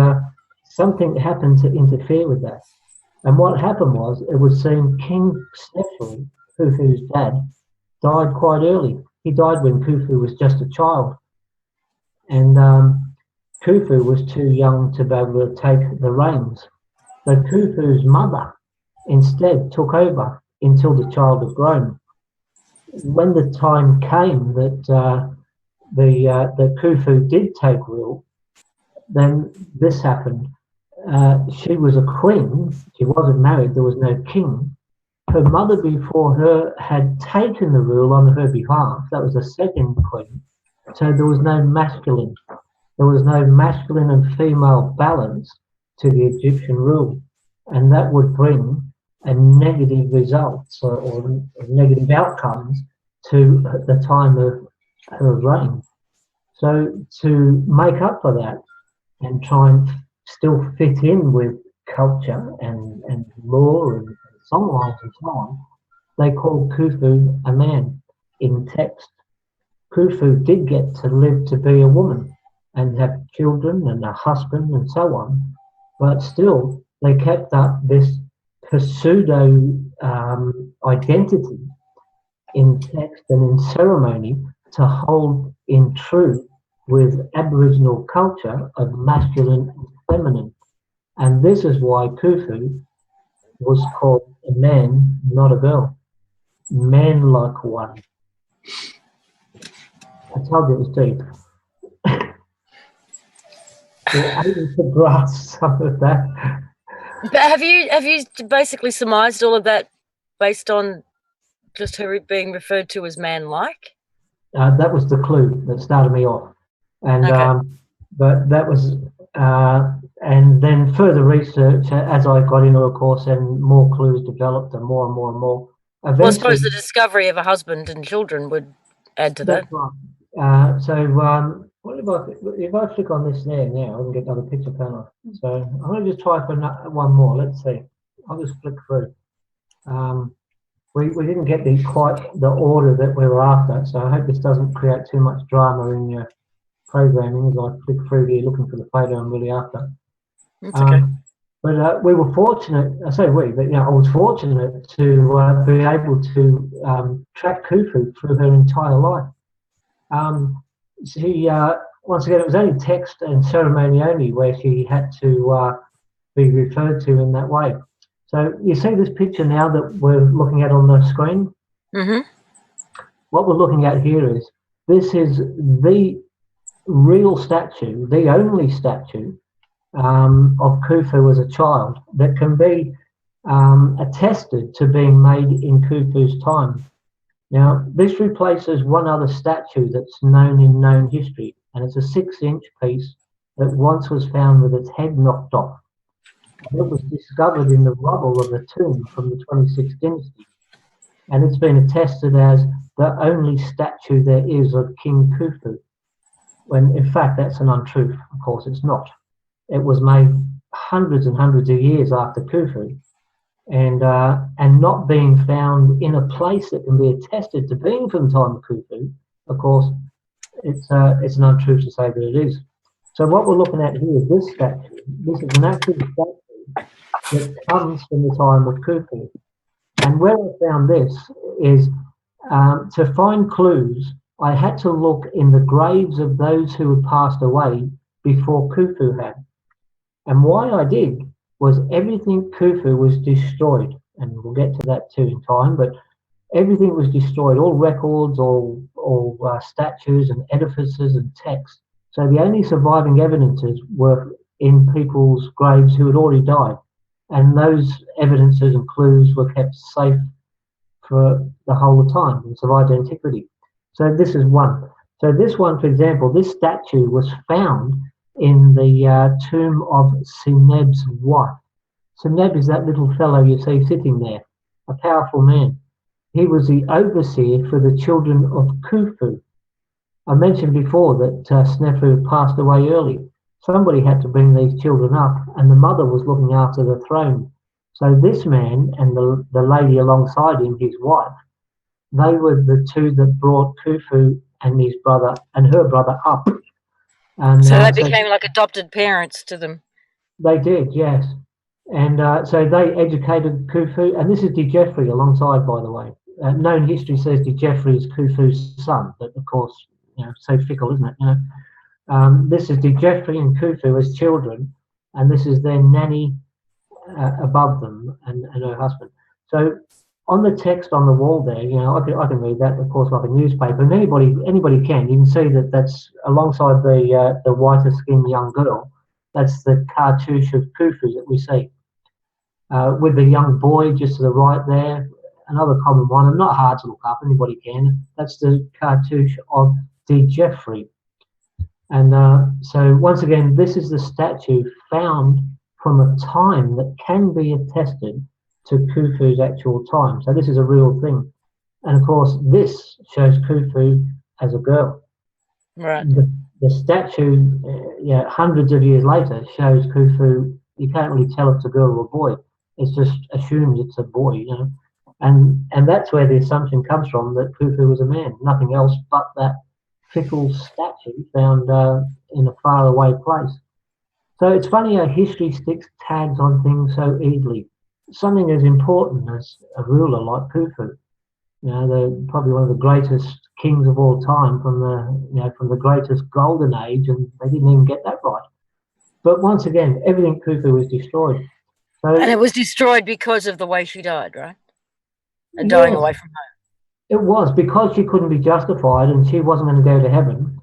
something happened to interfere with that. And what happened was, it would seem King Snefru, Khufu's dad, died quite early. He died when Khufu was just a child. And Khufu was too young to be able to take the reins. So Khufu's mother instead took over until the child had grown. When the time came that that Khufu did take rule, then this happened. She was a queen. She wasn't married. There was no king. Her mother before her had taken the rule on her behalf. That was the second queen. So there was no masculine. There was no masculine and female balance to the Egyptian rule. And that would bring a negative results or negative outcomes to the time of her reign. So to make up for that and try and still fit in with culture and law and songlines and so on, they called Khufu a man in text. Khufu did get to live to be a woman and have children and a husband and so on, but still they kept up this pseudo identity in text and in ceremony to hold in truth with Aboriginal culture of masculine and feminine. And this is why Khufu was called a man, not a girl. Man like one. I told you it was deep. We're able to grasp some of that. But have you basically surmised all of that based on just her being referred to as man-like? That was the clue that started me off, and Okay. but that was, and then further research as I got into a course and more clues developed and more and more and more. Well, I suppose Eventually, the discovery of a husband and children would add to that. that's right. What if I click on this there now, I can get another picture panel. So I'm going to just try for one more. Let's see. I'll just flick through. We didn't get quite the order that we were after, so I hope this doesn't create too much drama in your programming as I flick through here looking for the photo I'm really after. That's okay. But we were fortunate, I say we, but I was fortunate to be able to track Khufu through her entire life. She, once again, it was only text and ceremony only where she had to be referred to in that way. So you see this picture now that we're looking at on the screen? Mm-hmm. What we're looking at here is, this is the real statue, the only statue of Khufu as a child that can be attested to being made in Khufu's time. Now, this replaces one other statue that's known in known history, and it's a 6-inch piece that once was found with its head knocked off. It was discovered in the rubble of a tomb from the 26th dynasty, and it's been attested as the only statue there is of King Khufu, when in fact that's an untruth. Of course, it's not. It was made hundreds and hundreds of years after Khufu, and not being found in a place that can be attested to being from the time of Khufu. Of course, it's an untruth to say that it is. So what we're looking at here is this statue. This is an actual statue that comes from the time of Khufu. And where I found this is to find clues, I had to look in the graves of those who had passed away before Khufu had. And why I did was everything Khufu was destroyed, and we'll get to that too in time, but everything was destroyed, all records, all statues and edifices and texts. So the only surviving evidences were in people's graves who had already died. And those evidences and clues were kept safe for the whole of time and survived antiquity. So this is one. So this one, for example, this statue was found in the tomb of Sineb's wife. Sineb is that little fellow you see sitting there, a powerful man. He was the overseer for the children of Khufu. I mentioned before that Snefu passed away early. Somebody had to bring these children up, and the mother was looking after the throne. So this man and the lady alongside him, his wife, they were the two that brought Khufu and his brother and her brother up. And so they became like adopted parents to them. They did, yes. And so they educated Khufu, and this is De Geoffrey alongside, by the way. Known history says De Geoffrey is Khufu's son, but of course, so fickle, isn't it? This is De Geoffrey and Khufu as children, and this is their nanny above them and her husband. So on the text on the wall there, I can read that, of course, like a newspaper, and anybody can. You can see that that's alongside the whiter skinned young girl. That's the cartouche of Khufu that we see. With the young boy just to the right there, another common one, and not hard to look up, anybody can. That's the cartouche of De Geoffrey. And so once again, this is the statue found from a time that can be attested to Khufu's actual time. So this is a real thing. And of course, this shows Khufu as a girl. Right. The statue, hundreds of years later, shows Khufu You can't really tell if it's a girl or a boy. It's just assumed it's a boy, you know. And that's where the assumption comes from, that Khufu was a man, nothing else but that fickle statue found in a faraway place. So it's funny how history sticks tags on things so easily. Something as important as a ruler like Khufu, you know, probably one of the greatest kings of all time from the greatest golden age, and they didn't even get that right. But once again, everything Khufu was destroyed. So, and it was destroyed because of the way she died, right? Dying yes, away from home. it was because she couldn't be justified and she wasn't going to go to heaven.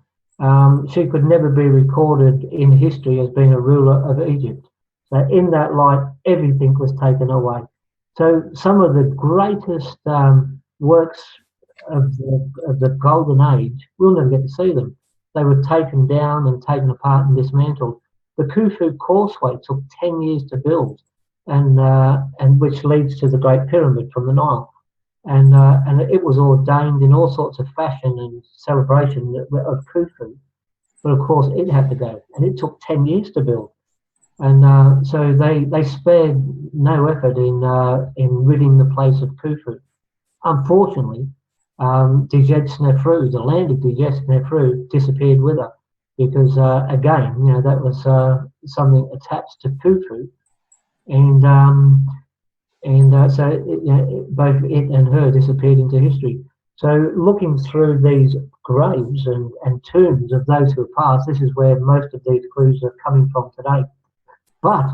She could never be recorded in history as being a ruler of Egypt. So in that light, everything was taken away. So some of the greatest works of the golden age, we'll never get to see them. They were taken down and taken apart and dismantled. The Khufu Causeway took 10 years to build, and which leads to the Great Pyramid from the Nile. And it was ordained in all sorts of fashion and celebration of Khufu. But of course, it had to go, and it took 10 years to build. And so they spared no effort in ridding the place of Khufu. Unfortunately, Djed Snefru, the land of Djed Snefru, disappeared with her because, again, you know, that was something attached to Khufu, so both it and her disappeared into history. So looking through these graves and tombs of those who have passed, this is where most of these clues are coming from today. But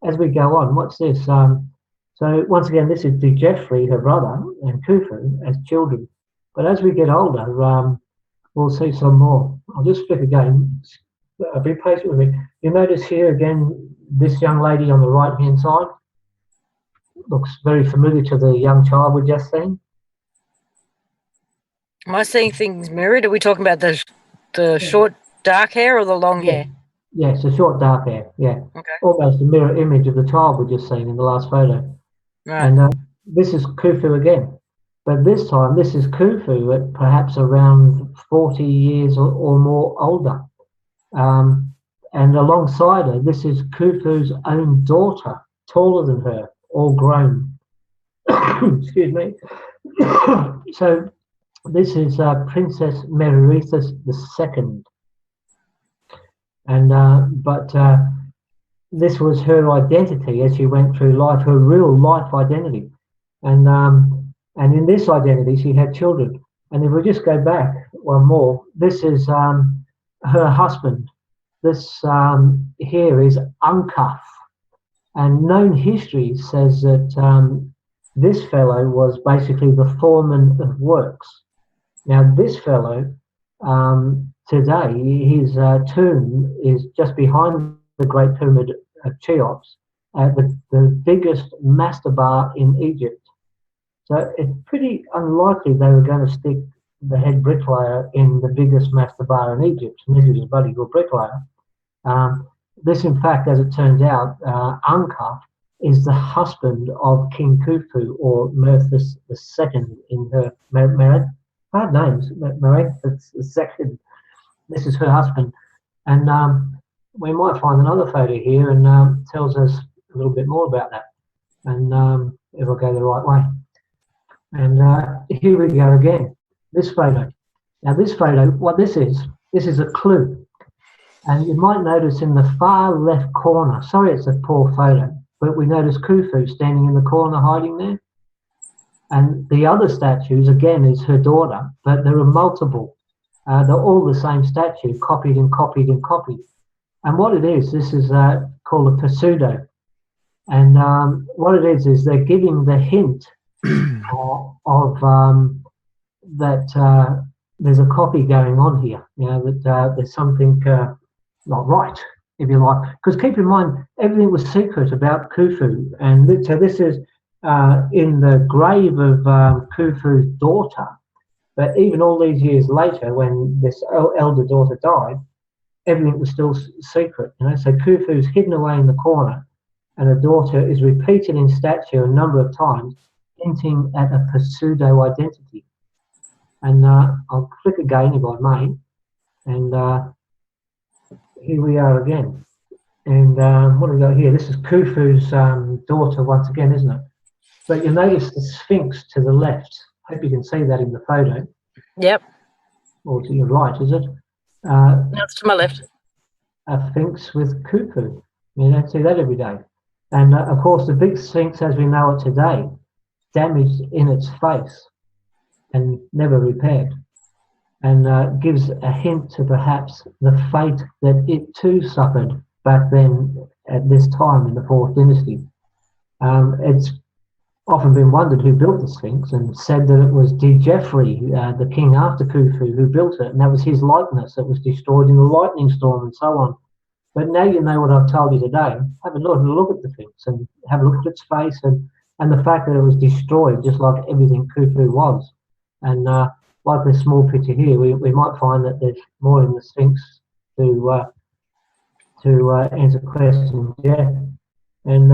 as we go on, what's this? So once again, this is Djeffrey, her brother, and Khufu as children. But as we get older, we'll see some more. I'll just flip again. Be patient with me. You notice here again, this young lady on the right-hand side looks very familiar to the young child we just seen. Am I seeing things mirrored? Are we talking about the short dark hair or the long hair? Yes, the short dark hair. Yeah, okay. Almost a mirror image of the child we just seen in the last photo. Right. And this is Khufu again, but this time this is Khufu at perhaps around 40 years or more older. And alongside her, this is Khufu's own daughter, taller than her, all grown. Excuse me. So this is Princess Mererithus II. And but this was her identity as she went through life, her real life identity. And in this identity, she had children. And if we just go back one more, this is her husband. This here is Unkaf. And known history says that this fellow was basically the foreman of works. Now, this fellow, today, his tomb is just behind the Great Pyramid of Cheops, the biggest mastaba in Egypt. So it's pretty unlikely they were going to stick the head bricklayer in the biggest mastaba in Egypt, unless he was a bloody good bricklayer. This, in fact, as it turns out, Unkaf is the husband of King Khufu, or Merthus II in her hard names, Merthus II. This is her husband. And we might find another photo here and tells us a little bit more about that. And if I go the right way. And here we go again, this photo. Now this photo, what this is a clue. And you might notice in the far left corner, sorry it's a poor photo, but we notice Khufu standing in the corner hiding there. And the other statues, again, is her daughter, but there are multiple. They're all the same statue, copied and copied and copied. And what it is, this is called a pseudo. And what it is they're giving the hint of that there's a copy going on here, you know, that there's something not right, if you like. Because keep in mind, everything was secret about Khufu. And so this is in the grave of Khufu's daughter. But even all these years later, when this elder daughter died, everything was still secret. You know? So Khufu's hidden away in the corner, and her daughter is repeated in statue a number of times, hinting at a pseudo identity. And I'll click again if I may, and here we are again. And what have we got here? This is Khufu's daughter once again, isn't it? But you'll notice the Sphinx to the left. Hope you can see that in the photo. Yep. Or to your right, is it? That's to my left. A Sphinx with Khufu. You don't see that every day. And of course, the big Sphinx as we know it today, damaged in its face and never repaired. And gives a hint to perhaps the fate that it too suffered back then at this time in the 4th dynasty. It's often been wondered who built the Sphinx, and said that it was Djeffri, the king after Khufu, who built it, and that was his likeness that was destroyed in the lightning storm and so on. But now you know what I've told you today. Have a look at the Sphinx and have a look at its face and the fact that it was destroyed just like everything Khufu was. And like this small picture here, we might find that there's more in the Sphinx to answer questions. Yeah, and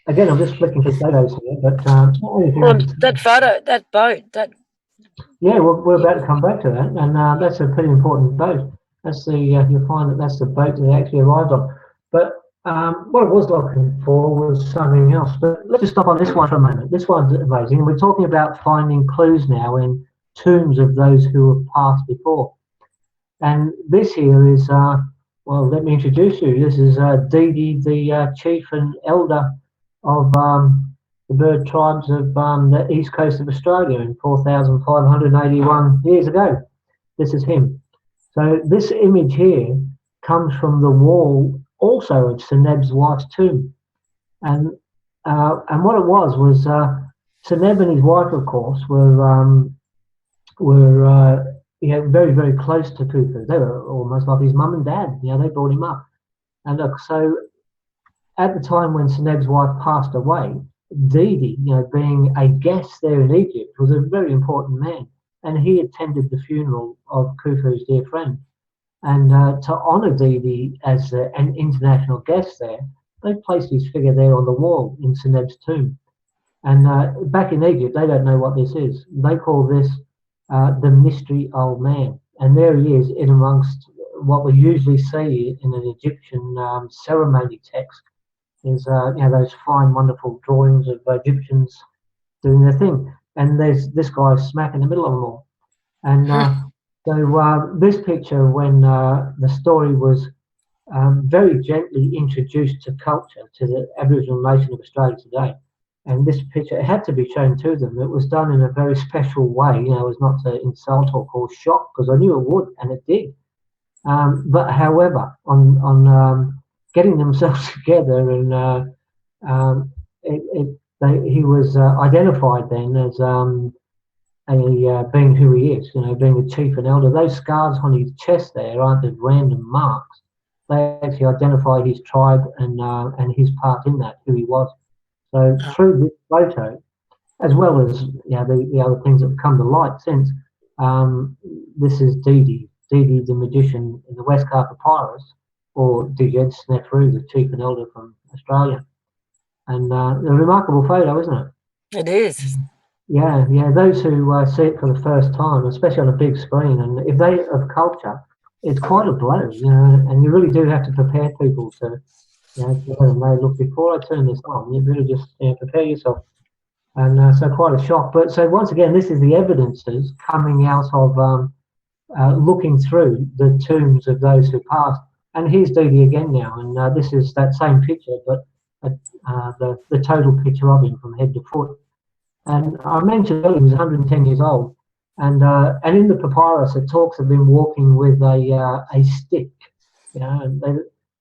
again, I'm just flicking through photos here, but well, that photo, that boat, that. Yeah, we're about to come back to that, and that's a pretty important boat. That's the you'll find that that's the boat that they actually arrived on. But what I was looking for was something else. But let's just stop on this one for a moment. This one's amazing. We're talking about finding clues now in tombs of those who have passed before. And this here is, well, let me introduce you. This is Didi, the chief and elder of the bird tribes of the east coast of Australia in 4,581 years ago. This is him. So this image here comes from the wall also of Seneb's wife's tomb. And what it was Seneb and his wife, of course, were very, very close to Khufu. They were almost like his mum and dad. They brought him up. And so at the time when Seneb's wife passed away, Didi, being a guest there in Egypt, was a very important man. And he attended the funeral of Khufu's dear friend. And to honour Didi as an international guest there, they placed his figure there on the wall in Seneb's tomb. And back in Egypt, they don't know what this is. They call this the mystery old man. And there he is in amongst what we usually see in an Egyptian ceremony text is those fine, wonderful drawings of Egyptians doing their thing. And there's this guy smack in the middle of them all. And so this picture, when the story was very gently introduced to culture, to the Aboriginal nation of Australia today, and this picture, it had to be shown to them. It was done in a very special way. It was not to insult or cause shock, because I knew it would, and it did. But however, on getting themselves together, and he was identified then as being who he is, being a chief and elder. Those scars on his chest there aren't just random marks. They actually identify his tribe and his part in that, who he was. So through this photo, as well as the other things that have come to light since, this is Didi the magician in the Westcar Papyrus, or Djed Snefru, the chief and elder from Australia. And a remarkable photo, isn't it? It is. Yeah. Those who see it for the first time, especially on a big screen, and if they of culture, it's quite a blow, and you really do have to prepare people to, look, before I turn this on, you really just prepare yourself. And so quite a shock. But so once again, this is the evidences coming out of looking through the tombs of those who passed. And here's Didi again now, and this is that same picture, but the total picture of him from head to foot. And I mentioned earlier he was 110 years old, and in the papyrus it talks of him walking with a stick, and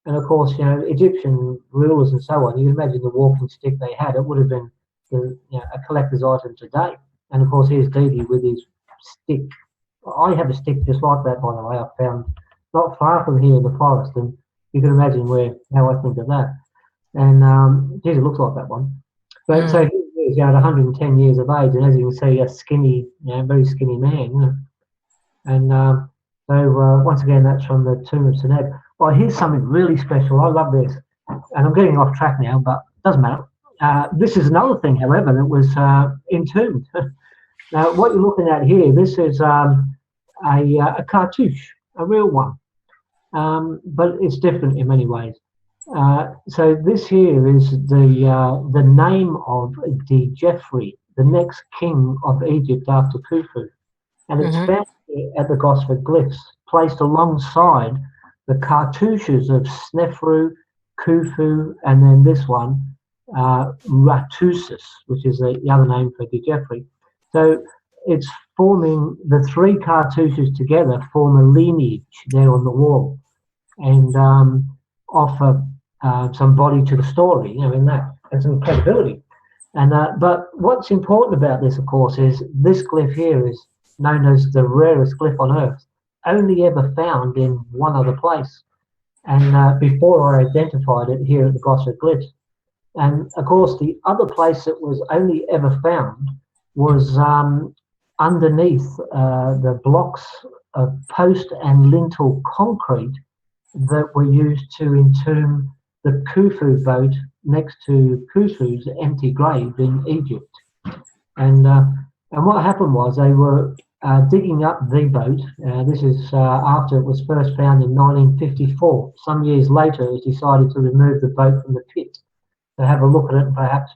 of course Egyptian rulers and so on. You can imagine the walking stick they had. It would have been a collector's item today. And of course here's Didi with his stick. I have a stick just like that, by the way. I found not far from here in the forest, and you can imagine how I think of that. And geez, it looks like that one. But so he is at 110 years of age, and as you can see, a skinny, very skinny man. And so once again, that's from the tomb of Seneb. Well, here's something really special. I love this, and I'm getting off track now, but it doesn't matter. This is another thing, however, that was entombed. Now, what you're looking at here, this is a cartouche, a real one, but it's different in many ways. So this here is the name of Djeffrey, the next king of Egypt after Khufu, and it's Mm-hmm. found here at the Gosford glyphs, placed alongside the cartouches of Snefru, Khufu, and then this one, Ratusis, which is the other name for Djeffrey. So it's forming the three cartouches together form a lineage there on the wall, and offer some body to the story, in that, and some credibility. And but what's important about this, of course, is this glyph here is known as the rarest glyph on Earth, only ever found in one other place. And before I identified it here at the Gosford Glyphs. And of course, the other place that was only ever found was underneath the blocks of post and lintel concrete that were used to entomb the Khufu boat next to Khufu's empty grave in Egypt. And what happened was they were digging up the boat. This is after it was first found in 1954. Some years later, it was decided to remove the boat from the pit to have a look at it and perhaps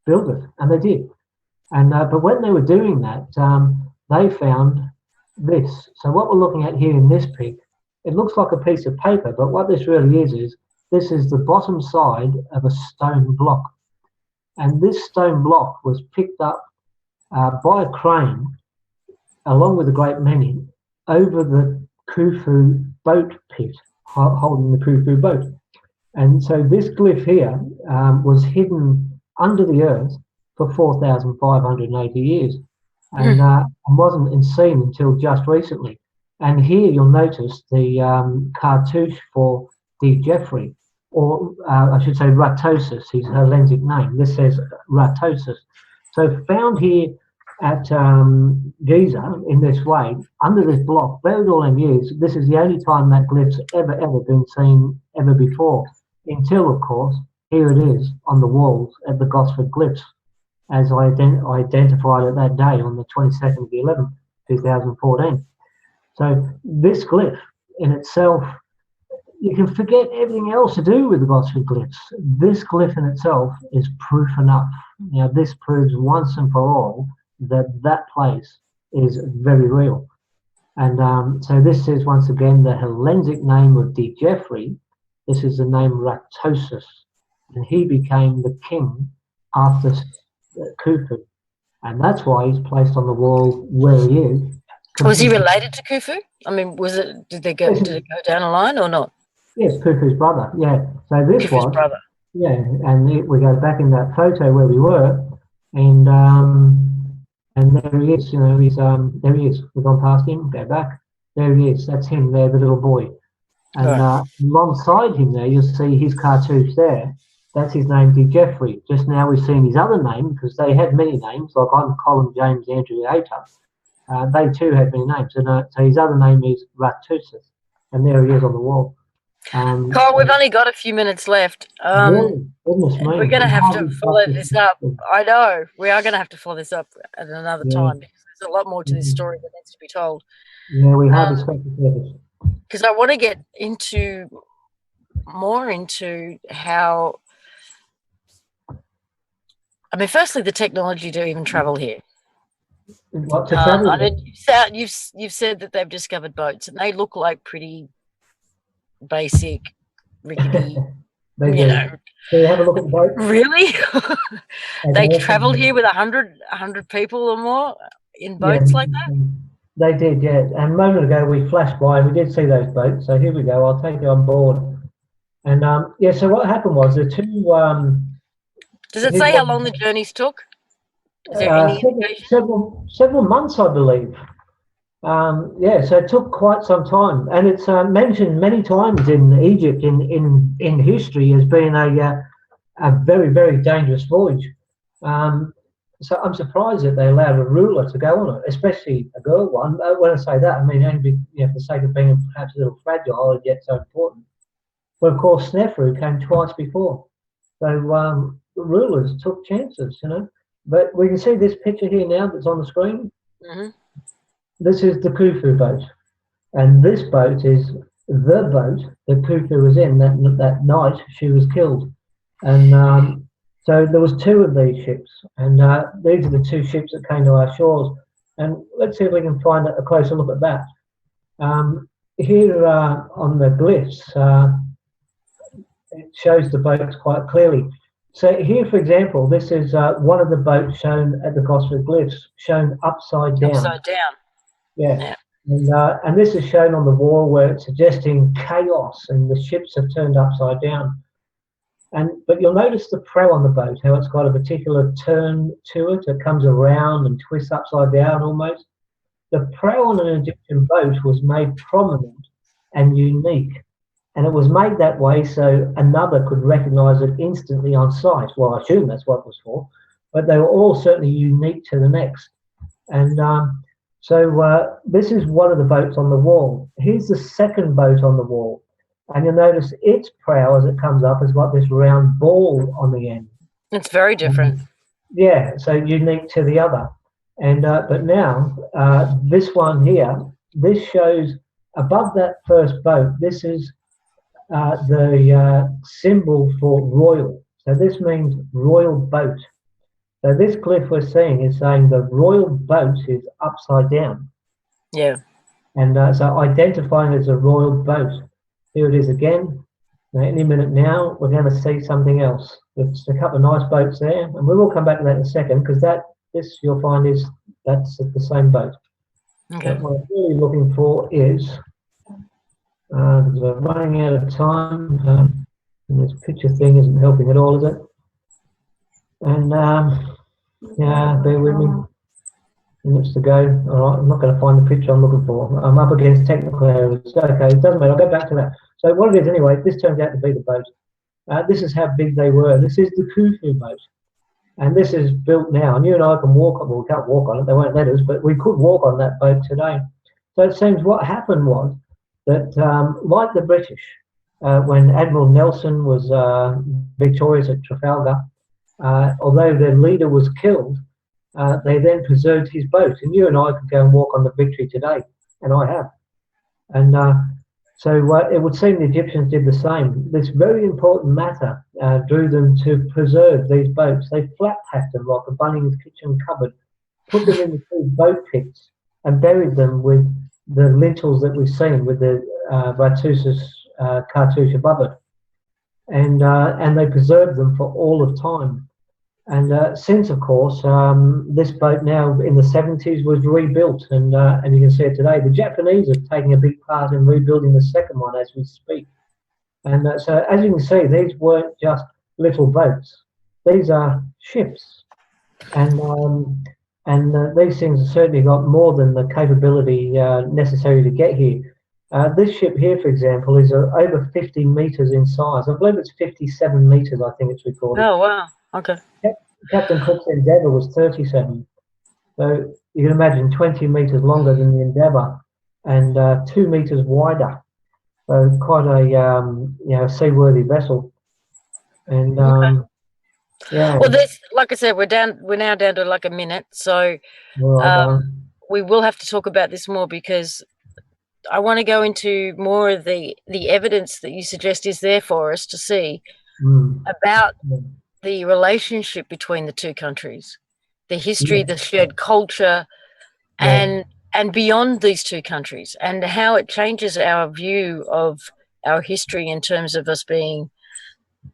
build it, and they did. And but when they were doing that, they found this. So what we're looking at here in this pic, it looks like a piece of paper, but what this really is this is the bottom side of a stone block. And this stone block was picked up by a crane, along with a great many, over the Khufu boat pit, holding the Khufu boat. And so this glyph here was hidden under the earth for 4,580 years and wasn't seen until just recently. And here you'll notice the cartouche for Djeffrey, or I should say Ratosis, his Hellensic name. This says Ratosis. So found here at Giza in this way, under this block, buried all them years, this is the only time that glyph's ever been seen ever before. Until, of course, here it is on the walls at the Gosford glyphs, as I identified it that day on the 22nd of the 11th, 2014. So this glyph in itself, you can forget everything else to do with the Gosford glyphs. This glyph in itself is proof enough. This proves once and for all that that place is very real. And so this is once again the Hellensic name of Djeffrey. This is the name Ratosis, and he became the king after Khufu, and that's why he's placed on the wall where he is. Was he related to Khufu? I mean, did it go down a line or not? Yes, Khufu's brother. Yeah. So this Khufu's brother. Yeah, and we go back in that photo where we were, and there he is. He's there he is. We've gone past him. Go back. There he is. That's him there, the little boy. And alongside him there, you'll see his cartouche there. That's his name, Djeffrey. Just now we've seen his other name, because they had many names, like I'm Colin, James, Andrew, Hayter. They too had many names. And so his other name is Ratusis. And there he is on the wall. Carl, we've only got a few minutes left. Really? Goodness me. We're going to have to follow this up. I know. We are going to have to follow this up at another time, because there's a lot more to this story that needs to be told. Yeah, we hardly scratched the surface. Because I want to get more into how, I mean, firstly, the technology to even travel here. What, to travel? I mean, you've said that they've discovered boats, and they look like pretty basic, rickety. They do. So you have a look at the boat. Really? They travelled here with 100 people or more in boats like that? They did, yeah. And a moment ago we flashed by and we did see those boats. So here we go. I'll take you on board. And so what happened was the two. Does it say how long the journeys took? Is there any indication? Several months, I believe. So it took quite some time, and it's mentioned many times in Egypt in history as being a very, very dangerous voyage. So I'm surprised that they allowed a ruler to go on it, especially a girl one. When I say that, I mean only for the sake of being perhaps a little fragile and yet so important. But of course, Snefru came twice before, so rulers took chances, But we can see this picture here now that's on the screen. Mm-hmm. This is the Khufu boat, and this boat is the boat that Khufu was in that night she was killed. And so there was two of these ships, and these are the two ships that came to our shores. And let's see if we can find a closer look at that. Here on the glyphs, it shows the boats quite clearly. So here, for example, this is one of the boats shown at the Gosford glyphs, shown upside down. Upside down. Yeah. And this is shown on the wall where it's suggesting chaos and the ships have turned upside down. But you'll notice the prow on the boat, how it's got a particular turn to it. It comes around and twists upside down almost. The prow on an Egyptian boat was made prominent and unique. And it was made that way so another could recognize it instantly on sight. Well, I assume that's what it was for. But they were all certainly unique to the next. And so this is one of the boats on the wall. Here's the second boat on the wall. And you'll notice its prow, as it comes up, has got this round ball on the end. It's very different. Yeah, so unique to the other. And but now, this one here, this shows above that first boat, this is the symbol for royal. So this means royal boat. So this glyph we're seeing is saying the royal boat is upside down. Yeah. And so identifying as a royal boat. Here it is again. Now, any minute now, we're going to see something else. There's a couple of nice boats there, and we will come back to that in a second, because this you'll find that's the same boat. Okay. What I'm really looking for is, because we're running out of time, and this picture thing isn't helping at all, is it? And yeah, bear with me. Minutes to go. All right, I'm not going to find the picture I'm looking for. I'm up against technical errors. Okay, it doesn't matter. I'll go back to that. So what it is anyway, this turns out to be the boat. This is how big they were. This is the Khufu boat. And this is built now. And you and I can walk on, well, we can't walk on it, they won't let us, but we could walk on that boat today. So it seems what happened was that, like the British, when Admiral Nelson was victorious at Trafalgar, although their leader was killed, they then preserved his boat. And you and I could go and walk on the Victory today, and I have. And so it would seem the Egyptians did the same. This very important matter drew them to preserve these boats. They flat packed them like a Bunnings kitchen cupboard, put them in the two boat pits, and buried them with the lintels that we've seen with the cartouche above it. And they preserved them for all of time. And since, of course, this boat now in the 70s was rebuilt, and you can see it today. The Japanese are taking a big part in rebuilding the second one as we speak. And so, as you can see, these weren't just little boats; these are ships, and these things have certainly got more than the capability necessary to get here. This ship here, for example, is over 50 meters in size. I believe it's 57 meters. I think it's recorded. Oh wow! Okay. Captain Cook's Endeavour was 37. So you can imagine 20 meters longer than the Endeavour and 2 meters wider. So quite a seaworthy vessel. And Okay. yeah. Well, this, like I said, we're now down to like a minute, so we will have to talk about this more, because I want to go into more of the evidence that you suggest is there for us to see about the relationship between the two countries, the history, the shared culture, and beyond these two countries, and how it changes our view of our history in terms of us being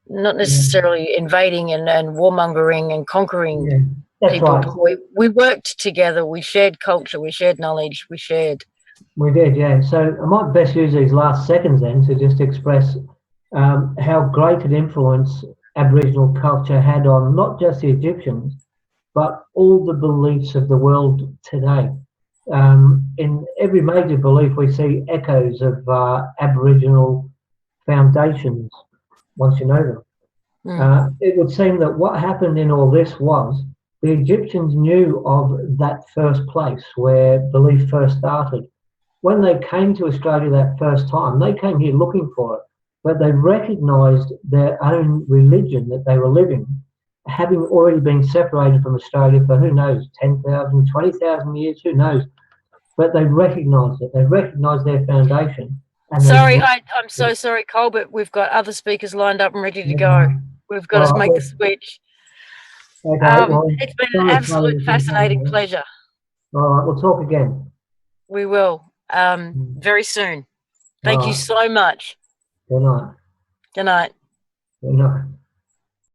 not necessarily invading and warmongering and conquering people. Right. But we worked together, we shared culture, we shared knowledge, we shared. We did, yeah. So I might best use these last seconds then to just express how great an influence Aboriginal culture had on not just the Egyptians, but all the beliefs of the world today. In every major belief, we see echoes of Aboriginal foundations, once you know them. It would seem that what happened in all this was the Egyptians knew of that first place where belief first started. When they came to Australia that first time, they came here looking for it, but they recognised their own religion that they were living, having already been separated from Australia for, who knows, 10,000, 20,000 years, who knows. But they recognised it. They recognised their foundation, And Sorry, then, I'm so sorry, Cole, but we've got other speakers lined up and ready to yeah. go. We've got All to right, make the well, switch. okay, well, It's been an sorry, absolute Colin, fascinating pleasure. all right, we'll talk again. We will Mm. very soon. All Thank you right, so much. good night. Good night. Good night.